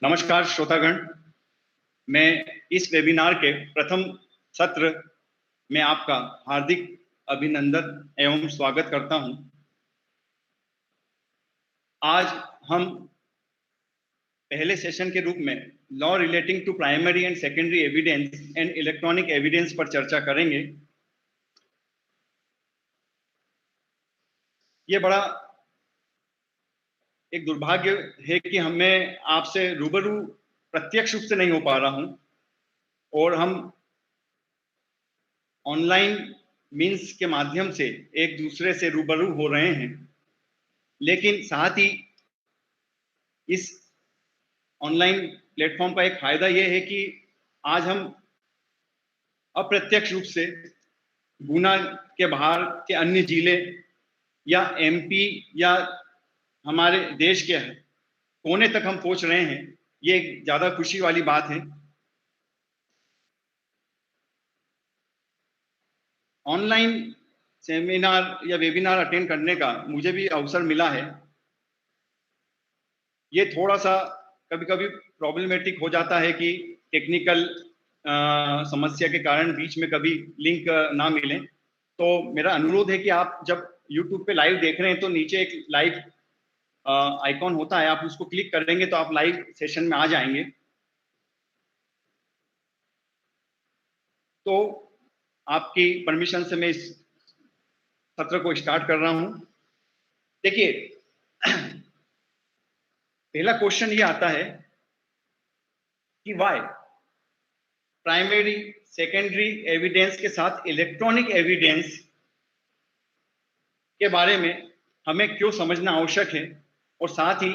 नमस्कार श्रोतागण, मैं इस वेबिनार के प्रथम सत्र में आपका हार्दिक अभिनंदन एवं स्वागत करता हूं। आज हम पहले सेशन के रूप में law relating to primary and secondary evidence and electronic evidence पर चर्चा करेंगे। ये बड़ा एक दुर्भाग्य है कि हमें आपसे रूबरू प्रत्यक्ष रूप से नहीं हो पा रहा हूं और हम ऑनलाइन मीन्स के माध्यम से एक दूसरे से रूबरू हो रहे हैं, लेकिन साथ ही इस ऑनलाइन प्लेटफॉर्म का एक फायदा यह है कि आज हम अप्रत्यक्ष रूप से गुना के बाहर के अन्य जिले या एमपी या हमारे देश के कोने तक हम पहुंच रहे हैं। ये एक ज्यादा खुशी वाली बात है। ऑनलाइन सेमिनार या वेबिनार अटेंड करने का मुझे भी अवसर मिला है। ये थोड़ा सा कभी कभी प्रॉब्लमेटिक हो जाता है कि टेक्निकल समस्या के कारण बीच में कभी लिंक ना मिले। तो मेरा अनुरोध है कि आप जब YouTube पे लाइव देख रहे हैं तो नीचे एक लाइव आइकॉन होता है, आप उसको क्लिक करेंगे तो आप लाइव सेशन में आ जाएंगे। तो आपकी परमिशन से मैं इस सत्र को स्टार्ट कर रहा हूं। देखिए, पहला क्वेश्चन ये आता है कि व्हाई प्राइमरी सेकेंडरी एविडेंस के साथ इलेक्ट्रॉनिक एविडेंस के बारे में हमें क्यों समझना आवश्यक है, और साथ ही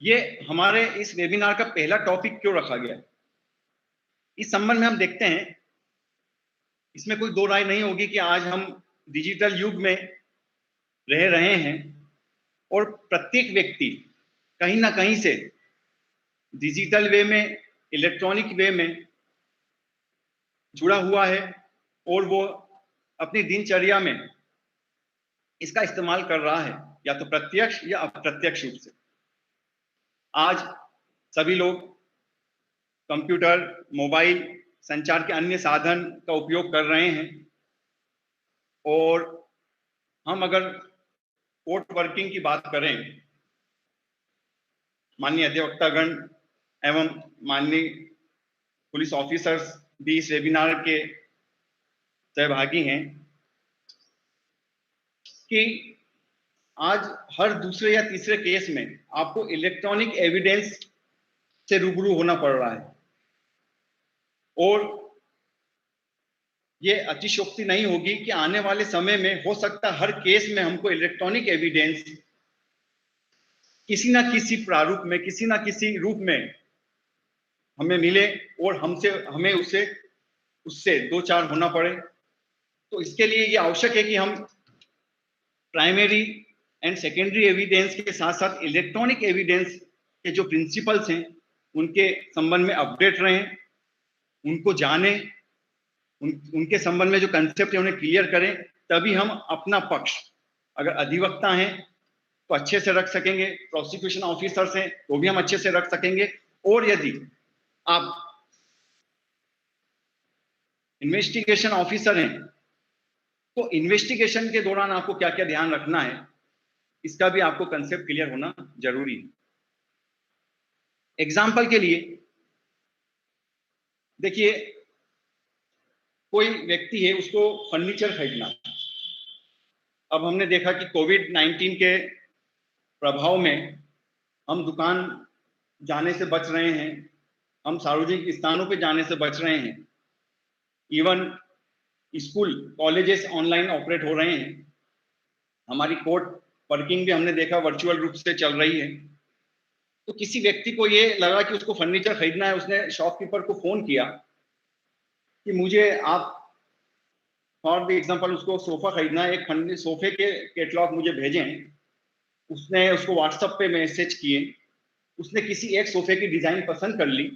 ये हमारे इस वेबिनार का पहला टॉपिक क्यों रखा गया। इस संबंध में हम देखते हैं, इसमें कोई दो राय नहीं होगी कि आज हम डिजिटल युग में रह रहे हैं और प्रत्येक व्यक्ति कहीं ना कहीं से डिजिटल वे में, इलेक्ट्रॉनिक वे में जुड़ा हुआ है और वो अपनी दिनचर्या में इसका इस्तेमाल कर रहा है, या तो प्रत्यक्ष या अप्रत्यक्ष रूप से। आज सभी लोग कंप्यूटर, मोबाइल, संचार के अन्य साधन का उपयोग कर रहे हैं, और हम अगर कोर्ट वर्किंग की बात करें, माननीय अधिवक्तागण एवं माननीय पुलिस ऑफिसर्स भी इस वेबिनार के सहभागी हैं, कि आज हर दूसरे या तीसरे केस में आपको इलेक्ट्रॉनिक एविडेंस से रूबरू होना पड़ रहा है। और ये अतिशयोक्ति नहीं होगी कि आने वाले समय में हो सकता है हर केस में हमको इलेक्ट्रॉनिक एविडेंस किसी ना किसी प्रारूप में, किसी ना किसी रूप में हमें मिले और हमें उससे दो चार होना पड़े। तो इसके लिए ये आवश्यक है कि हम प्राइमरी एंड सेकेंडरी एविडेंस के साथ साथ इलेक्ट्रॉनिक एविडेंस के जो प्रिंसिपल्स हैं उनके संबंध में अपडेट रहें, उनको जानें, उनके संबंध में जो कंसेप्ट है उन्हें क्लियर करें। तभी हम अपना पक्ष, अगर अधिवक्ता हैं तो अच्छे से रख सकेंगे, प्रोसिक्यूशन ऑफिसर्स हैं तो भी हम अच्छे से रख सकेंगे, और यदि आप इन्वेस्टिगेशन ऑफिसर हैं तो इन्वेस्टिगेशन के दौरान आपको क्या क्या ध्यान रखना है, इसका भी आपको कंसेप्ट क्लियर होना जरूरी है। एग्जाम्पल के लिए देखिए, कोई व्यक्ति है, उसको फर्नीचर खरीदना। अब हमने देखा कि कोविड-19 के प्रभाव में हम दुकान जाने से बच रहे हैं, हम सार्वजनिक स्थानों पे जाने से बच रहे हैं, even school colleges online operate हो रहे हैं, हमारी कोर्ट वर्किंग भी हमने देखा वर्चुअल रूप से चल रही है। तो किसी व्यक्ति को ये लगा कि उसको फर्नीचर खरीदना है, उसने शॉपकीपर को फोन किया कि मुझे आप, फॉर द एग्जांपल उसको सोफा खरीदना है, एक सोफे के कैटलॉग मुझे भेजें। उसने उसको व्हाट्सएप पे मैसेज किए, उसने किसी एक सोफे की डिजाइन पसंद कर ली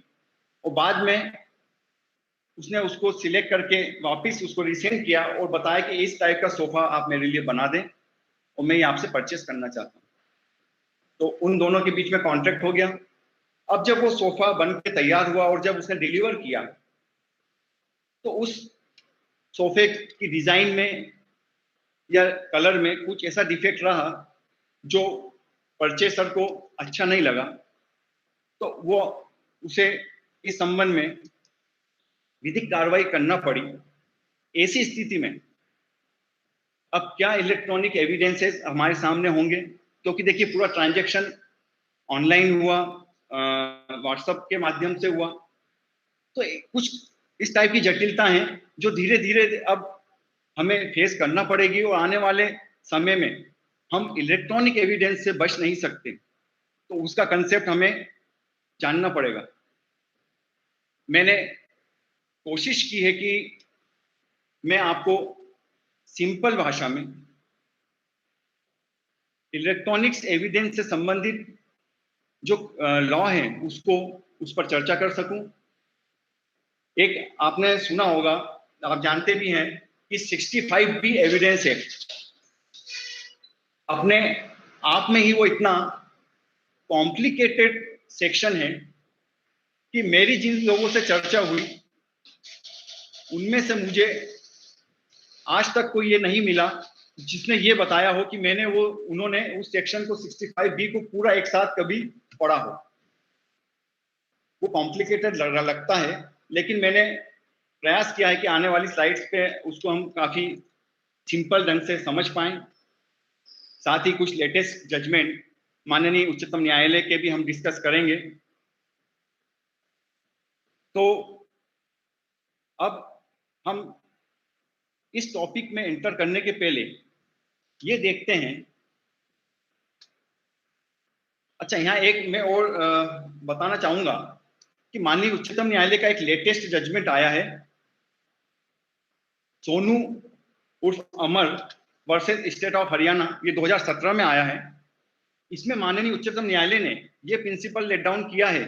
और बाद में उसने उसको सिलेक्ट करके वापस उसको रिसेंड किया और बताया कि इस टाइप का सोफा आप मेरे लिए बना दें और मैं ये आपसे परचेस करना चाहता हूँ। तो उन दोनों के बीच में कॉन्ट्रैक्ट हो गया। अब जब वो सोफा बन के तैयार हुआ और जब उसने डिलीवर किया, तो उस सोफे की डिजाइन में या कलर में कुछ ऐसा डिफेक्ट रहा जो परचेसर को अच्छा नहीं लगा। तो वो उसे इस संबंध में विधिक कार्रवाई करना पड़ी। ऐसी स्थिति में अब क्या इलेक्ट्रॉनिक एविडेंसेस हमारे सामने होंगे? क्योंकि देखिए पूरा ट्रांजैक्शन ऑनलाइन हुआ, व्हाट्सएप के माध्यम से हुआ, तो कुछ इस टाइप की जटिलता है जो धीरे धीरे अब हमें फेस करना पड़ेगी और आने वाले समय में हम इलेक्ट्रॉनिक एविडेंस से बच नहीं सकते। तो उसका कंसेप्ट हमें जानना पड़ेगा। मैंने कोशिश की है कि मैं आपको सिंपल भाषा में इलेक्ट्रॉनिक्स एविडेंस से संबंधित जो लॉ है उस पर चर्चा कर सकूं। एक आपने सुना होगा, आप जानते भी हैं कि 65B एविडेंस एक्ट अपने आप में ही वो इतना कॉम्प्लिकेटेड सेक्शन है कि मेरी जिन लोगों से चर्चा हुई उनमें से मुझे आज तक कोई ये नहीं मिला जिसने ये बताया हो कि उन्होंने उस सेक्शन को 65B को पूरा एक साथ कभी पढ़ा हो। वो कॉम्प्लिकेटेड लगता है, लेकिन मैंने प्रयास किया है कि आने वाली स्लाइड्स पे उसको हम काफी सिंपल ढंग से समझ पाएं। साथ ही कुछ लेटेस्ट जजमेंट माननीय उच्चतम न्यायालय के भी हम डिस्कस करेंगे। तो अब हम इस टॉपिक में एंटर करने के पहले ये देखते हैं। अच्छा, यहाँ एक मैं और बताना चाहूंगा कि माननीय उच्चतम न्यायालय का एक लेटेस्ट जजमेंट आया है, सोनू उर्फ अमर वर्सेस स्टेट ऑफ हरियाणा। ये 2017 में आया है। इसमें माननीय उच्चतम न्यायालय ने ये प्रिंसिपल लेट डाउन किया है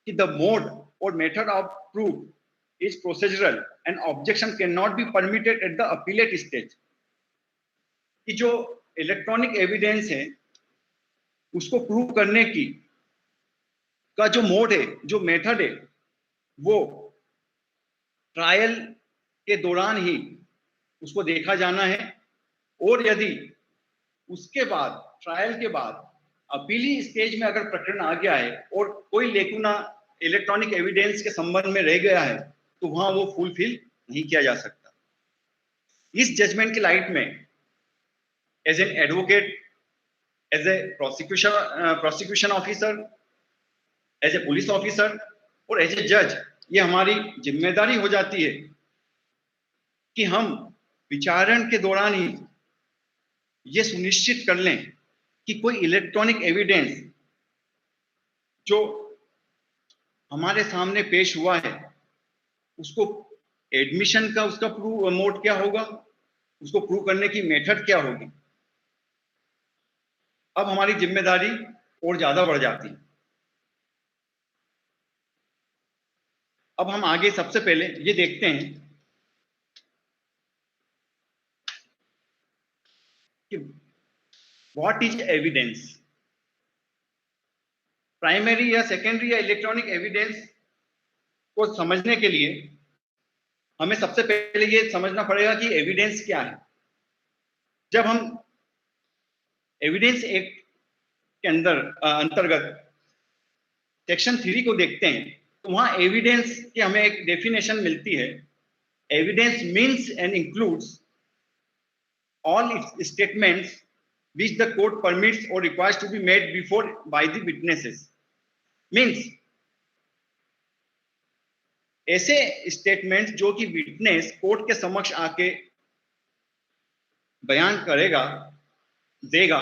कि द मोड और method of proof is procedural and objection can not be permitted at the appellate stage. कि जो इलेक्ट्रॉनिक एविडेंस है उसको प्रूव करने की का जो मोड है, जो मेथड है, वो ट्रायल के दौरान ही उसको देखा जाना है। और यदि उसके बाद, ट्रायल के बाद अपीली स्टेज में अगर प्रकरण आ गया है और कोई लेकुना इलेक्ट्रॉनिक एविडेंस के संबंध में रह गया है, तो वहां वो फुलफिल नहीं किया जा सकता। इस जजमेंट के लाइट में as an advocate, as a prosecution officer, as a police officer और एज ए जज, ये हमारी जिम्मेदारी हो जाती है कि हम विचारण के दौरान ही ये सुनिश्चित कर लें कि कोई इलेक्ट्रॉनिक एविडेंस जो हमारे सामने पेश हुआ है उसको एडमिशन का उसका प्रूव मोड क्या होगा, उसको प्रूव करने की मेथड क्या होगी। अब हमारी जिम्मेदारी और ज्यादा बढ़ जाती है। अब हम आगे सबसे पहले ये देखते हैं कि व्हाट इज एविडेंस। प्राइमरी या सेकेंडरी या इलेक्ट्रॉनिक एविडेंस को समझने के लिए हमें सबसे पहले ये समझना पड़ेगा कि एविडेंस क्या है। जब हम एविडेंस एक्ट के अंतर्गत सेक्शन 3 को देखते हैं तो वहां एविडेंस की हमें एक डेफिनेशन मिलती है। Evidence means and includes all its statements which the court permits or requires to be made before by the witnesses। means ऐसे स्टेटमेंट जो कि विटनेस कोर्ट के समक्ष आके बयान करेगा, देगा,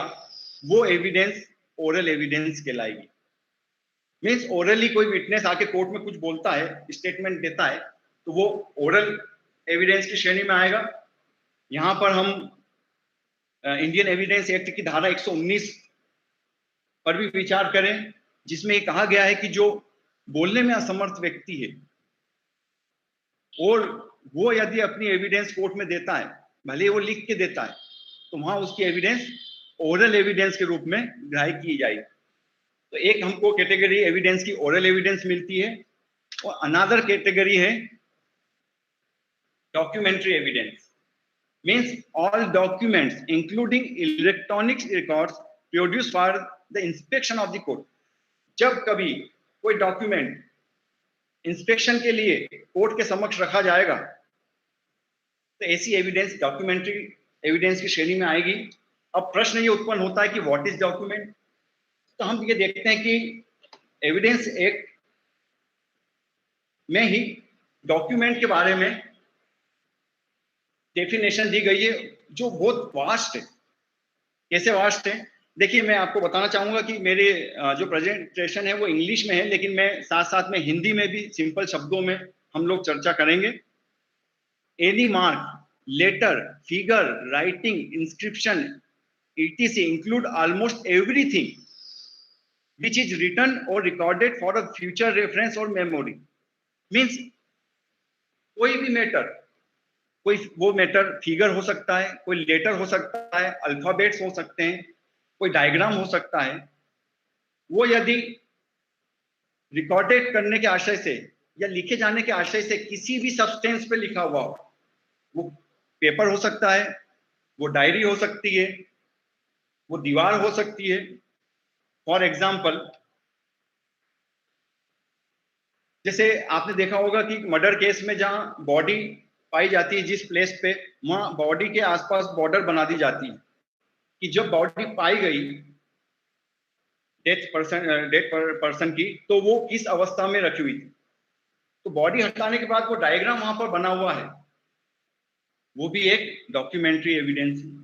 वो एविडेंस ओरल एविडेंस कहलाएगी। मीन्स ओरली कोई विटनेस आके कोर्ट में कुछ बोलता है, स्टेटमेंट देता है, तो वो ओरल एविडेंस की श्रेणी में आएगा। यहां पर हम इंडियन एविडेंस एक्ट की धारा 119 पर भी विचार करें, जिसमें ये कहा गया है कि जो बोलने में असमर्थ व्यक्ति है और वो यदि अपनी एविडेंस कोर्ट में देता है, भले वो लिख के देता है, तो वहां उसकी एविडेंस ओरल एविडेंस के रूप में ग्राह्य की जाएगी। तो एक हमको कैटेगरी एविडेंस की ओरल एविडेंस मिलती है, और अनदर कैटेगरी है documentary evidence. Means all documents including electronic records produce for the inspection of the court. जब कभी कोई डॉक्यूमेंट इंस्पेक्शन के लिए कोर्ट के समक्ष रखा जाएगा तो ऐसी एविडेंस डॉक्यूमेंट्री एविडेंस की श्रेणी में आएगी। अब प्रश्न ये उत्पन्न होता है कि व्हाट इज डॉक्यूमेंट। तो हम ये देखते हैं कि एविडेंस एक्ट में ही डॉक्यूमेंट के बारे में डेफिनेशन दी गई है जो बहुत वास्ट है। कैसे वास्ट है, देखिए मैं आपको बताना चाहूंगा कि मेरे जो प्रेजेंटेशन है वो इंग्लिश में है, लेकिन मैं साथ साथ में हिंदी में भी सिंपल शब्दों में हम लोग चर्चा करेंगे। Any mark, letter, figure, writing, inscription etc include almost everything which is written or recorded for a future reference or memory। means कोई भी मैटर, कोई वो मैटर फिगर हो सकता है, कोई लेटर हो सकता है, अल्फाबेट्स हो सकते हैं, कोई डायग्राम हो सकता है, वो यदि रिकॉर्डेड करने के आशय से या लिखे जाने के आशय से किसी भी सब्सटेंस पे लिखा हुआ हो, वो पेपर हो सकता है, वो डायरी हो सकती है, वो दीवार हो सकती है। फॉर एग्जाम्पल, जैसे आपने देखा होगा कि मर्डर केस में जहां बॉडी पाई जाती है जिस प्लेस पे, वहां बॉडी के आसपास बॉर्डर बना दी जाती है कि जब बॉडी पाई गई डेथ पर्सन की तो वो किस अवस्था में रखी हुई थी। तो बॉडी हटाने के बाद वो डायग्राम वहां पर बना हुआ है, वो भी एक डॉक्यूमेंट्री एविडेंस है।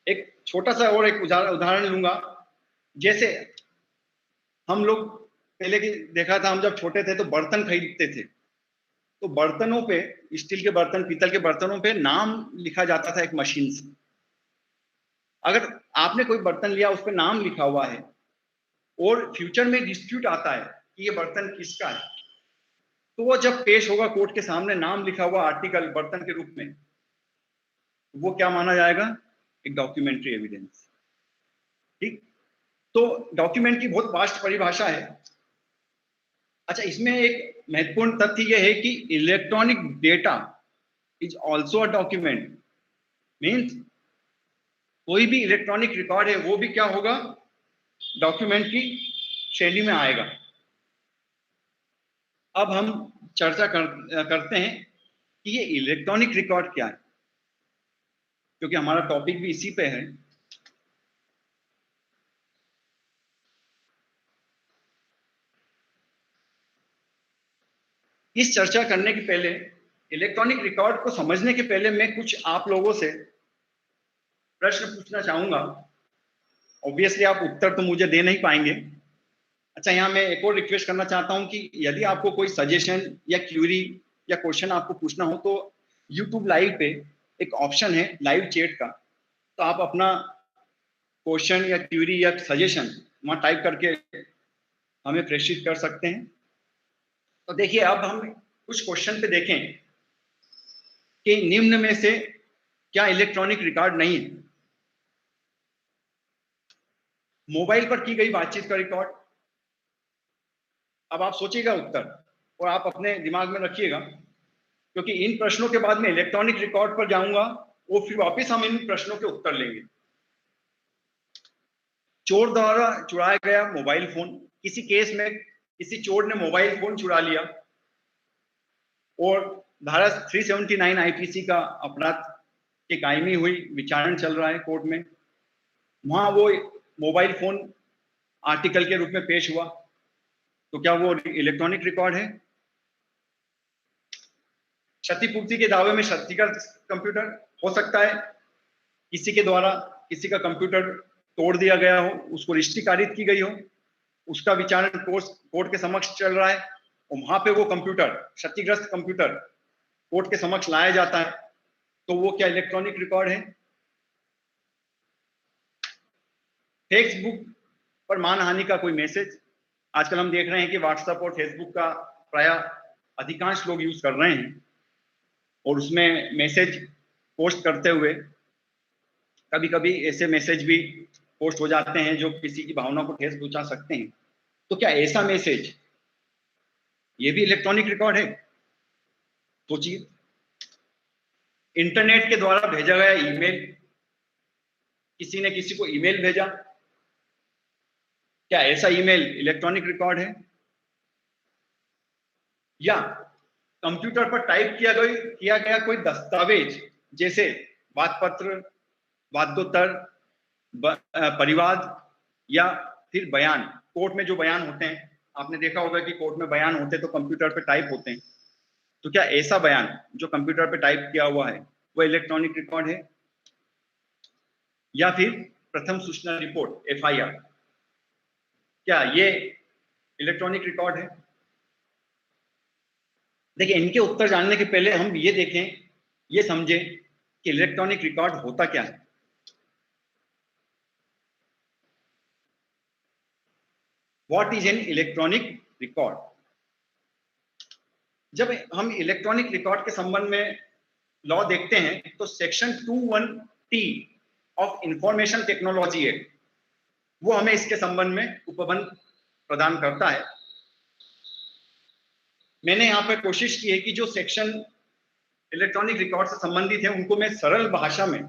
एक छोटा सा और एक उदाहरण लूंगा। जैसे हम लोग पहले की देखा था, हम जब छोटे थे तो बर्तन खरीदते थे, तो बर्तनों पे, स्टील के बर्तन, पीतल के बर्तनों पे नाम लिखा जाता था एक मशीन से। अगर आपने कोई बर्तन लिया, उस पर नाम लिखा हुआ है और फ्यूचर में डिस्प्यूट आता है कि ये बर्तन किसका है, तो वो जब पेश होगा कोर्ट के सामने नाम लिखा हुआ आर्टिकल बर्तन के रूप में, वो क्या माना जाएगा, एक डॉक्यूमेंट्री एविडेंस। ठीक, तो डॉक्यूमेंट की बहुत वास्ट परिभाषा है। अच्छा, इसमें एक महत्वपूर्ण तथ्य यह है कि electronic data is also a document. Means कोई भी इलेक्ट्रॉनिक रिकॉर्ड है वो भी क्या होगा, डॉक्यूमेंट की श्रेणी में आएगा। अब हम चर्चा करते हैं कि ये इलेक्ट्रॉनिक रिकॉर्ड क्या है, क्योंकि हमारा टॉपिक भी इसी पे है। इस चर्चा करने के पहले, इलेक्ट्रॉनिक रिकॉर्ड को समझने के पहले मैं कुछ आप लोगों से प्रश्न पूछना चाहूंगा। ऑब्वियसली आप उत्तर तो मुझे दे नहीं पाएंगे। अच्छा, यहाँ मैं एक और रिक्वेस्ट करना चाहता हूँ कि यदि आपको कोई सजेशन या क्यूरी या क्वेश्चन आपको पूछना हो तो यूट्यूब लाइव पे एक ऑप्शन है लाइव चैट का, तो आप अपना क्वेश्चन या क्यूरी या सजेशन वहाँ टाइप करके हमें प्रेषित कर सकते हैं। तो देखिए, अब हम कुछ क्वेश्चन पे देखें कि निम्न में से क्या इलेक्ट्रॉनिक रिकॉर्ड नहीं है। मोबाइल पर की गई बातचीत का रिकॉर्ड। अब आप सोचिएगा उत्तर और आप अपने दिमाग में रखिएगा, क्योंकि इन प्रश्नों के बाद मैं इलेक्ट्रॉनिक रिकॉर्ड पर जाऊंगा और फिर वापस हम इन प्रश्नों के उत्तर लेंगे। चोर द्वारा चुराया गया मोबाइल फोन। किसी केस में किसी चोर ने मोबाइल फोन चुरा लिया और धारा 379 आईपीसी का अपराध की कायमी हुई, विचारण चल रहा है कोर्ट में। वहां वो मोबाइल फोन आर्टिकल के रूप में पेश हुआ, तो क्या वो इलेक्ट्रॉनिक रिकॉर्ड है। क्षतिपूर्ति के दावे में क्षतिग्रस्त कंप्यूटर हो सकता है, किसी के द्वारा किसी का कंप्यूटर तोड़ दिया गया हो, उसको रजिस्ट्री कारित की गई हो, उसका विचारण कोर्ट के समक्ष चल रहा है और वहां पे वो कंप्यूटर, क्षतिग्रस्त कंप्यूटर कोर्ट के समक्ष लाया जाता है, तो वो क्या इलेक्ट्रॉनिक रिकॉर्ड है। फेसबुक पर मानहानि का कोई मैसेज। आजकल हम देख रहे हैं कि व्हाट्सएप और फेसबुक का प्राय अधिकांश लोग यूज कर रहे हैं और उसमें मैसेज पोस्ट करते हुए कभी कभी ऐसे मैसेज भी पोस्ट हो जाते हैं जो किसी की भावना को ठेस पहुंचा सकते हैं। तो क्या ऐसा मैसेज ये भी इलेक्ट्रॉनिक रिकॉर्ड है? सोचिए, इंटरनेट के द्वारा भेजा गया ईमेल, किसी ने किसी को ईमेल भेजा, क्या ऐसा ईमेल इलेक्ट्रॉनिक रिकॉर्ड है? या कंप्यूटर पर टाइप किया गया कोई दस्तावेज, जैसे वादपत्र, वादोत्तर, परिवाद, या फिर बयान, कोर्ट में जो बयान होते हैं, आपने देखा होगा कि कोर्ट में बयान होते हैं तो कंप्यूटर पे टाइप होते हैं। तो क्या ऐसा बयान जो कंप्यूटर पे टाइप किया हुआ है वो इलेक्ट्रॉनिक रिकॉर्ड है? या फिर प्रथम सूचना रिपोर्ट, एफआईआर, क्या ये इलेक्ट्रॉनिक रिकॉर्ड है? देखिए, इनके उत्तर जानने के पहले हम ये देखें, ये समझें कि इलेक्ट्रॉनिक रिकॉर्ड होता क्या है। What is an electronic record? जब हम इलेक्ट्रॉनिक रिकॉर्ड के संबंध में लॉ देखते हैं तो section 21T of information technology act, वो हमें इसके संबंध में उपबंध प्रदान करता है। मैंने यहाँ पर कोशिश की है कि जो सेक्शन इलेक्ट्रॉनिक रिकॉर्ड से संबंधित है उनको मैं सरल भाषा में,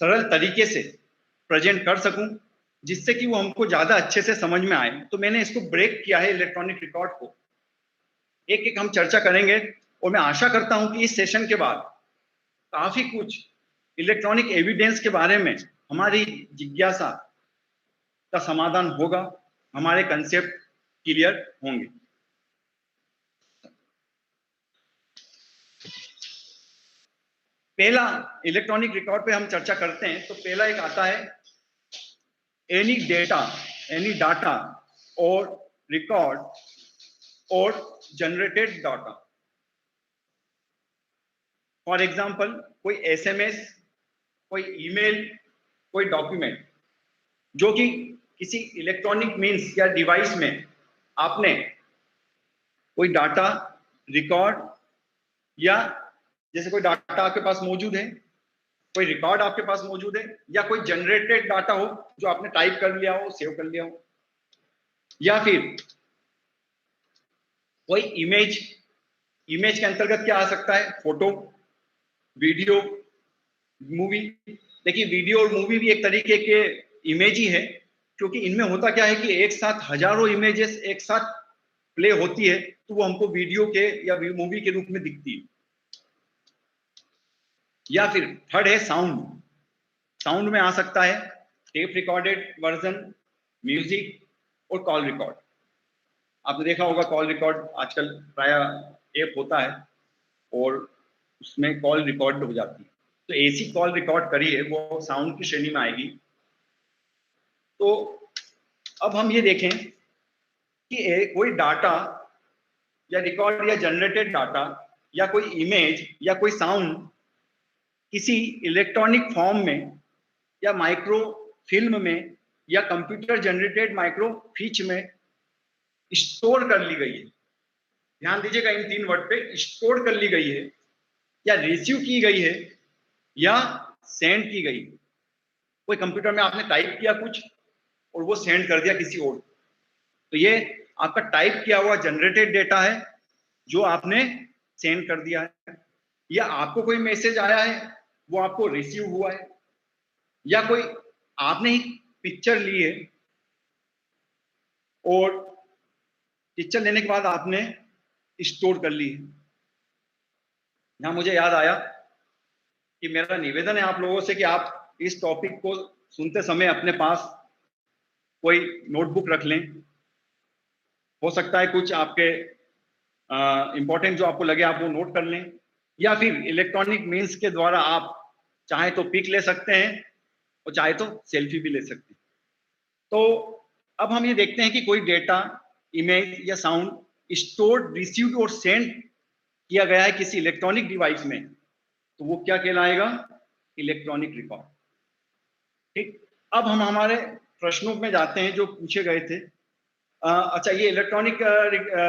सरल तरीके से प्रेजेंट कर सकूं, जिससे कि वो हमको ज्यादा अच्छे से समझ में आए। तो मैंने इसको ब्रेक किया है, इलेक्ट्रॉनिक रिकॉर्ड को एक एक हम चर्चा करेंगे, और मैं आशा करता हूं कि इस सेशन के बाद काफी कुछ इलेक्ट्रॉनिक एविडेंस के बारे में हमारी जिज्ञासा का समाधान होगा, हमारे कंसेप्ट क्लियर होंगे। पहला इलेक्ट्रॉनिक रिकॉर्ड पे हम चर्चा करते हैं, तो पहला एक आता है एनी डाटा और रिकॉर्ड और जनरेटेड डाटा। फॉर एग्जाम्पल, कोई एसएमएस, कोई ईमेल, कोई डॉक्यूमेंट जो कि किसी इलेक्ट्रॉनिक मीन्स या डिवाइस में आपने कोई डाटा, रिकॉर्ड, या जैसे कोई डाटा आपके पास मौजूद है, कोई रिकॉर्ड आपके पास मौजूद है, या कोई जनरेटेड डाटा हो जो आपने टाइप कर लिया हो, सेव कर लिया हो, या फिर कोई इमेज के अंतर्गत क्या आ सकता है? Photo, video, movie. देखिए, वीडियो और मूवी भी एक तरीके के इमेज ही है, क्योंकि इनमें होता क्या है कि एक साथ हजारों इमेजेस एक साथ प्ले होती है, तो वो हमको वीडियो के या मूवी के रूप में दिखती है। या फिर थर्ड है साउंड में आ सकता है टेप रिकॉर्डेड वर्जन, म्यूजिक और कॉल रिकॉर्ड। आपने देखा होगा कॉल रिकॉर्ड आजकल प्राय ऐप होता है और उसमें कॉल रिकॉर्ड हो जाती है, तो ऐसी कॉल रिकॉर्ड करी है वो साउंड की श्रेणी में आएगी। तो अब हम ये देखें कि कोई डाटा या रिकॉर्ड या जनरेटेड डाटा या कोई इमेज या कोई साउंड किसी इलेक्ट्रॉनिक फॉर्म में या माइक्रो फिल्म में या कंप्यूटर जनरेटेड माइक्रो फिच में स्टोर कर ली गई है। ध्यान दीजिएगा इन तीन वर्ड पे, स्टोर कर ली गई है, या रिसीव की गई है, या सेंड की गई। कोई कंप्यूटर में आपने टाइप किया कुछ और वो सेंड कर दिया किसी और, तो ये आपका टाइप किया हुआ जनरेटेड डेटा है जो आपने सेंड कर दिया है। या आपको कोई मैसेज आया है, वो आपको रिसीव हुआ है। या कोई आपने ही पिक्चर ली है और पिक्चर लेने के बाद आपने स्टोर कर ली है। यहां मुझे याद आया कि मेरा निवेदन है आप लोगों से कि आप इस टॉपिक को सुनते समय अपने पास कोई नोटबुक रख लें। हो सकता है कुछ आपके इंपॉर्टेंट जो आपको लगे आप वो नोट कर लें, या फिर इलेक्ट्रॉनिक मीन्स के द्वारा आप चाहे तो पिक ले सकते हैं और चाहे तो सेल्फी भी ले सकते हैं। तो अब हम ये देखते हैं कि कोई डेटा, इमेज या साउंड स्टोर्ड, रिसीव्ड और सेंड किया गया है किसी इलेक्ट्रॉनिक डिवाइस में, तो वो क्या कहलाएगा? Electronic record. ठीक, अब हम हमारे प्रश्नों में जाते हैं जो पूछे गए थे। अच्छा, ये इलेक्ट्रॉनिक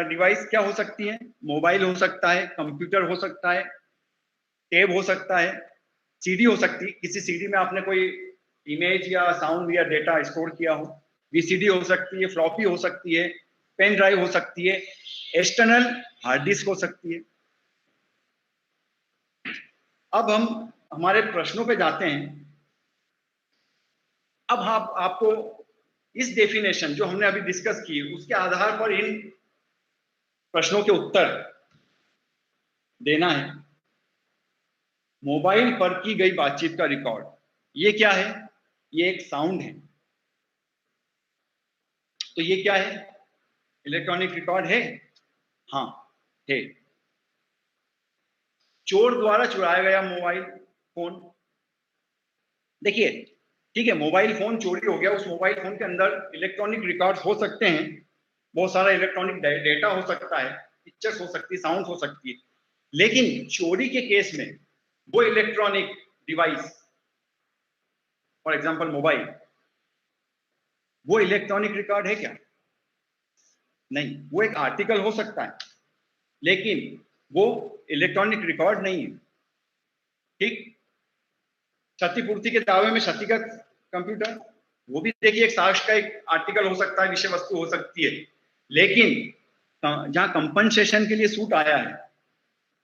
डिवाइस क्या हो सकती है? मोबाइल हो सकता है, कंप्यूटर हो सकता है, टैब हो सकता है, सीडी हो सकती है। किसी सीडी में आपने कोई इमेज या साउंड या डेटा स्टोर किया हो। वीसीडी हो सकती है, फ्लॉपी हो सकती है, पेन ड्राइव हो सकती है, एक्सटर्नल हार्ड डिस्क हो सकती है। अब हम हमारे प्रश्नों पे जाते हैं। अब आपको इस डेफिनेशन जो हमने अभी डिस्कस की उसके आधार पर इन प्रश्नों के उत्तर देना है। मोबाइल पर की गई बातचीत का रिकॉर्ड, ये क्या है? ये एक साउंड है। तो ये क्या है? इलेक्ट्रॉनिक रिकॉर्ड है? हाँ है। चोर द्वारा चुराया गया मोबाइल फोन, देखिए ठीक है, मोबाइल फोन चोरी हो गया, उस मोबाइल फोन के अंदर इलेक्ट्रॉनिक रिकॉर्ड हो सकते हैं, बहुत सारा इलेक्ट्रॉनिक डेटा हो सकता है, पिक्चर्स हो सकती है, साउंड हो सकती है, लेकिन चोरी के केस में वो electronic device, for example mobile, वो इलेक्ट्रॉनिक रिकॉर्ड है क्या? नहीं। वो एक आर्टिकल हो सकता है लेकिन वो इलेक्ट्रॉनिक रिकॉर्ड नहीं है। ठीक। क्षतिपूर्ति के दावे में क्षतिगत कंप्यूटर, वो भी देखिए एक साक्ष्य का एक आर्टिकल हो सकता है, विषय वस्तु हो सकती है, लेकिन जहां कंपनसेशन के लिए सूट आया है,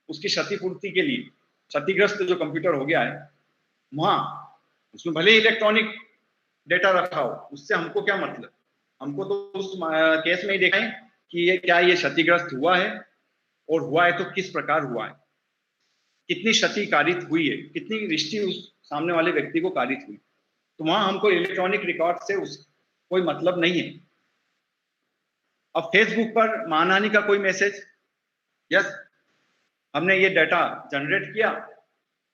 उसकी क्षतिपूर्ति के लिए, क्षतिग्रस्त जो कंप्यूटर हो गया है, वहां उसमें भले इलेक्ट्रॉनिक डेटा रखा हो, उससे हमको क्या मतलब? हमको तो उस केस में ही देखा है कि ये क्या ये क्षतिग्रस्त हुआ है, और हुआ है तो किस प्रकार हुआ है, कितनी क्षति कारित हुई है, कितनी रिश्ती उस सामने वाले व्यक्ति को कारित हुई। तो वहां हमको इलेक्ट्रॉनिक रिकॉर्ड से उस कोई मतलब नहीं है। अब फेसबुक पर मानहानि का कोई मैसेज, यस, हमने ये डाटा जनरेट किया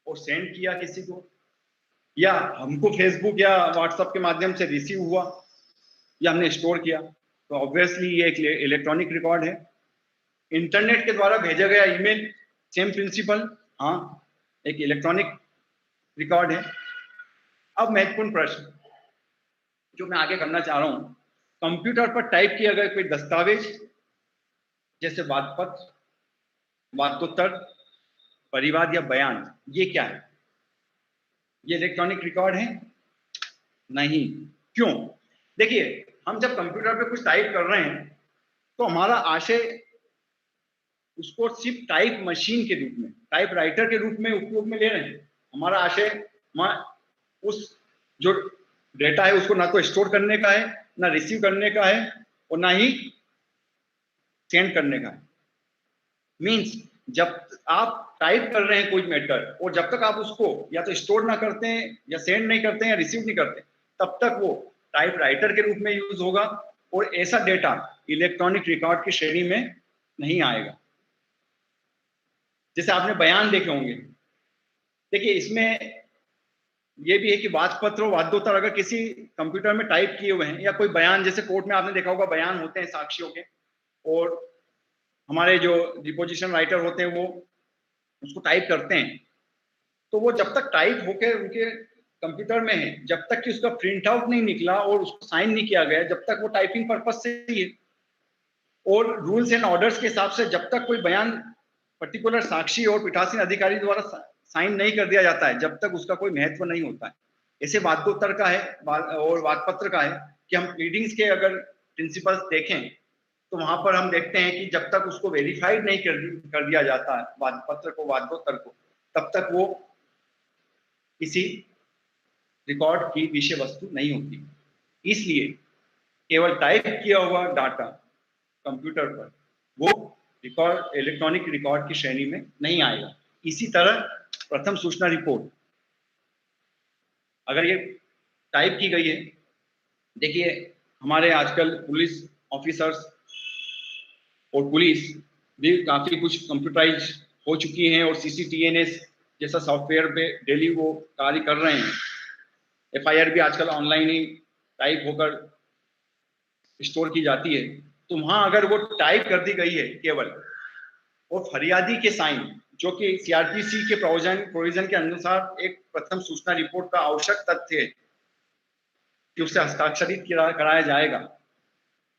और सेंड किया किसी को, या हमको फेसबुक या व्हाट्सएप के माध्यम से रिसीव हुआ, या हमने स्टोर किया, तो ऑब्वियसली ये एक इलेक्ट्रॉनिक रिकॉर्ड है। इंटरनेट के द्वारा भेजा गया ईमेल, सेम प्रिंसिपल, हाँ एक इलेक्ट्रॉनिक रिकॉर्ड है। अब महत्वपूर्ण प्रश्न जो मैं आगे करना चाह रहा हूं, कंप्यूटर पर टाइप किया गया कोई दस्तावेज जैसे वादपत्र, वादोत्तर, परिवाद या बयान, ये क्या है? ये इलेक्ट्रॉनिक रिकॉर्ड है? नहीं। क्यों? देखिए, हम जब कंप्यूटर पे कुछ टाइप कर रहे हैं तो हमारा आशय उसको सिर्फ टाइप मशीन के रूप में, टाइप राइटर के रूप में उपयोग में ले रहे हैं। हमारा आशय उस जो डेटा है उसको ना तो स्टोर करने का है, ना रिसीव करने का है, और ना ही सेंड करने का है। मींस जब आप टाइप कर रहे हैं कोई मैटर, और जब तक आप उसको या तो स्टोर ना करते हैं, या सेंड नहीं करते हैं, या रिसीव नहीं करते, तब तक वो टाइप राइटर के रूप में यूज होगा, और ऐसा डेटा इलेक्ट्रॉनिक रिकॉर्ड की श्रेणी में नहीं आएगा। जैसे आपने बयान देखे होंगे, देखिए इसमें ये भी है कि वादपत्र और वादोत्तर अगर किसी कंप्यूटर में टाइप किए हुए हैं, या कोई बयान, जैसे कोर्ट में आपने देखा होगा बयान होते हैं साक्षियों के, और हमारे जो डिपोजिशन राइटर होते हैं वो उसको टाइप करते हैं, तो वो जब तक टाइप होके उनके कंप्यूटर में है, जब तक कि उसका प्रिंट आउट नहीं निकला और उसको साइन नहीं किया गया, जब तक वो टाइपिंग पर्पज से ही है। और रूल्स एंड ऑर्डर्स के हिसाब से जब तक कोई बयान पर्टिकुलर साक्षी और पीठासीन अधिकारी द्वारा साइन नहीं कर दिया जाता है, जब तक उसका कोई महत्व नहीं होता है। ऐसे वादोत्तर का है और वादपत्र का है कि हम प्लीडिंग्स के अगर प्रिंसिपल्स देखें तो वहां पर हम देखते हैं कि जब तक उसको वेरीफाइड नहीं कर दिया जाता है वादपत्र को, वादोत्तर को, तब तक वो किसी रिकॉर्ड की विषय वस्तु नहीं होती। इसलिए केवल टाइप किया हुआ डाटा कंप्यूटर पर वो रिकॉर्ड, इलेक्ट्रॉनिक रिकॉर्ड की श्रेणी में नहीं आएगा। इसी तरह प्रथम सूचना रिपोर्ट अगर ये टाइप की गई है, देखिए हमारे आजकल पुलिस ऑफिसर्स और पुलिस भी काफी कुछ कंप्यूटराइज हो चुकी हैं, और सीसीटीएनएस जैसा सॉफ्टवेयर पे डेली वो कार्य कर रहे हैं। एफआईआर भी आजकल ऑनलाइन ही टाइप होकर स्टोर की जाती है। तो वहां अगर वो टाइप कर दी गई है केवल, और फरियादी के साइन, जो कि सीआरपीसी के प्रोविजन के अनुसार एक प्रथम सूचना रिपोर्ट का आवश्यक तथ्य है कि उससे हस्ताक्षरित कराया जाएगा,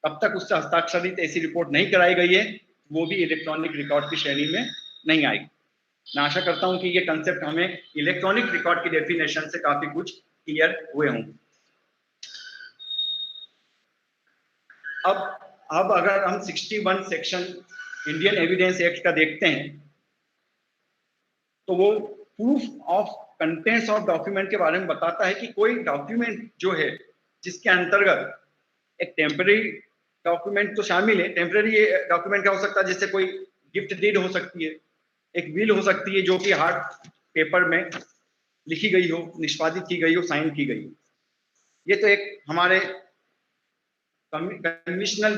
तब तक उससे हस्ताक्षरित ऐसी रिपोर्ट नहीं कराई गई है, वो भी इलेक्ट्रॉनिक रिकॉर्ड की श्रेणी में नहीं आएगी। मैं आशा करता हूं कि ये कंसेप्ट हमें इलेक्ट्रॉनिक रिकॉर्ड की डेफिनेशन से काफी कुछ क्लियर हुए होंगे। अब अगर हम 61 सेक्शन इंडियन एविडेंस एक्ट का देखते हैं तो वो proof of contents of document के बारे में बताता है कि कोई डॉक्यूमेंट जो है जिसके अंतर्गत एक टेम्पररी डॉक्यूमेंट तो शामिल है। टेम्पररी डॉक्यूमेंट क्या हो सकता है, जैसे कोई गिफ्ट डीड हो सकती है, एक विल हो सकती है जो कि हार्ड पेपर में लिखी गई हो, निष्पादित की गई हो, साइन की गई हो। ये तो एक हमारे कन्वेंशनल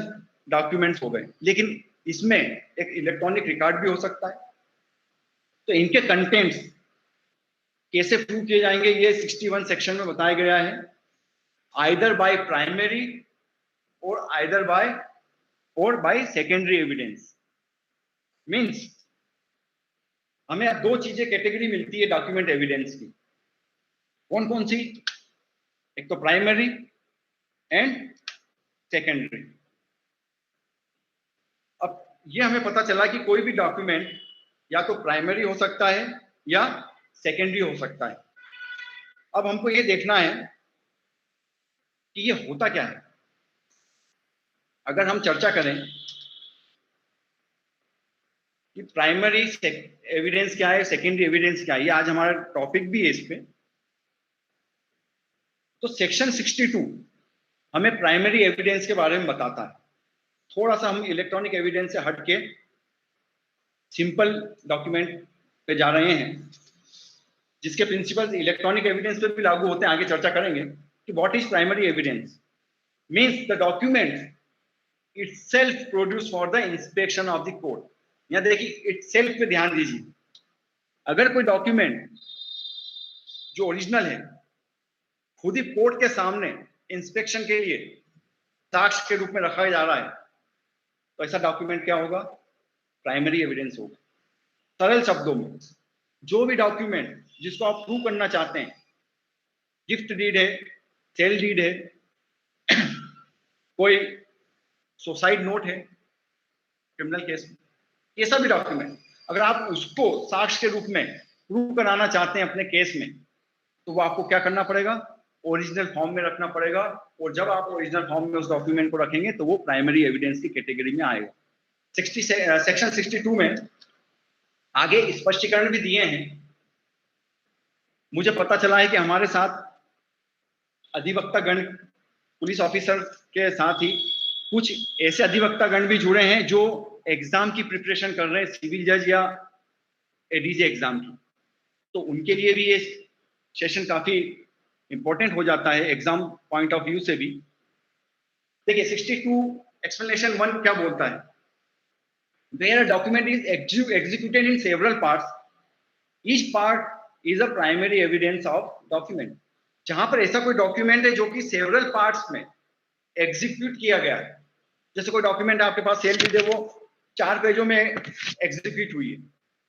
डॉक्यूमेंट्स हो गए, लेकिन इसमें एक इलेक्ट्रॉनिक रिकॉर्ड भी हो सकता है। तो इनके कंटेंट्स कैसे प्रूव किए जाएंगे ये 61 सेक्शन में बताया गया है। आइदर बाय प्राइमरी और बाय सेकेंडरी एविडेंस। मींस हमें अब दो चीजें कैटेगरी मिलती है डॉक्यूमेंट एविडेंस की। कौन कौन सी? एक तो प्राइमरी एंड सेकेंडरी। अब ये हमें पता चला कि कोई भी डॉक्यूमेंट या तो प्राइमरी हो सकता है या सेकेंडरी हो सकता है। अब हमको ये देखना है कि ये होता क्या है। अगर हम चर्चा करें कि प्राइमरी एविडेंस क्या है, सेकेंडरी एविडेंस क्या है, ये आज हमारा टॉपिक भी है इस पे। तो सेक्शन 62 हमें प्राइमरी एविडेंस के बारे में बताता है। थोड़ा सा हम इलेक्ट्रॉनिक एविडेंस से हटके सिंपल डॉक्यूमेंट पे जा रहे हैं, जिसके प्रिंसिपल्स इलेक्ट्रॉनिक एविडेंस पे भी लागू होते हैं। आगे चर्चा करेंगे कि what is primary evidence. Means the document itself produce for the inspection of the court. यहाँ देखिए इटसेल्फ पे ध्यान दीजिए। अगर कोई डॉक्यूमेंट जो ओरिजिनल है खुद ही कोर्ट के सामने इंस्पेक्शन के लिए साक्ष्य के रूप में रखा जा रहा है तो ऐसा डॉक्यूमेंट क्या होगा? प्राइमरी एविडेंस होगा। सरल शब्दों में जो भी डॉक्यूमेंट जिसको आप प्रूव करना चाहते हैं, गिफ्ट डीड है, सेल डीड है, कोई सुसाइड नोट है क्रिमिनल केस में, ये सभी डॉक्यूमेंट अगर आप उसको साक्ष्य के रूप में प्रूव कराना चाहते हैं अपने केस में तो वो आपको क्या करना पड़ेगा? ओरिजिनल फॉर्म में रखना पड़ेगा। और जब आप ओरिजिनल फॉर्म में उस डॉक्यूमेंट को रखेंगे तो वो प्राइमरी एविडेंस की कैटेगरी में आएगा। सेक्शन 62 में आगे स्पष्टीकरण भी दिए हैं। मुझे पता चला है कि हमारे साथ अधिवक्ता गण, पुलिस ऑफिसर के साथ ही कुछ ऐसे अधिवक्ता गण भी जुड़े हैं जो एग्जाम की प्रिपरेशन कर रहे हैं, सिविल जज या एडीजे एग्जाम की। तो उनके लिए भी ये सेशन काफी इंपॉर्टेंट हो जाता है एग्जाम पॉइंट ऑफ व्यू से भी। देखिए 62 एक्सप्लेनेशन 1 क्या बोलता है? Where a document is executed in several parts, each part is a primary evidence of document। जहां पर ऐसा कोई डॉक्यूमेंट है जो कि सेवरल पार्ट्स में एग्जीक्यूट किया गया है, जैसे कोई डॉक्यूमेंट आपके पास सेल डीड है, वो 4 पेजों में एग्जीक्यूट हुई है।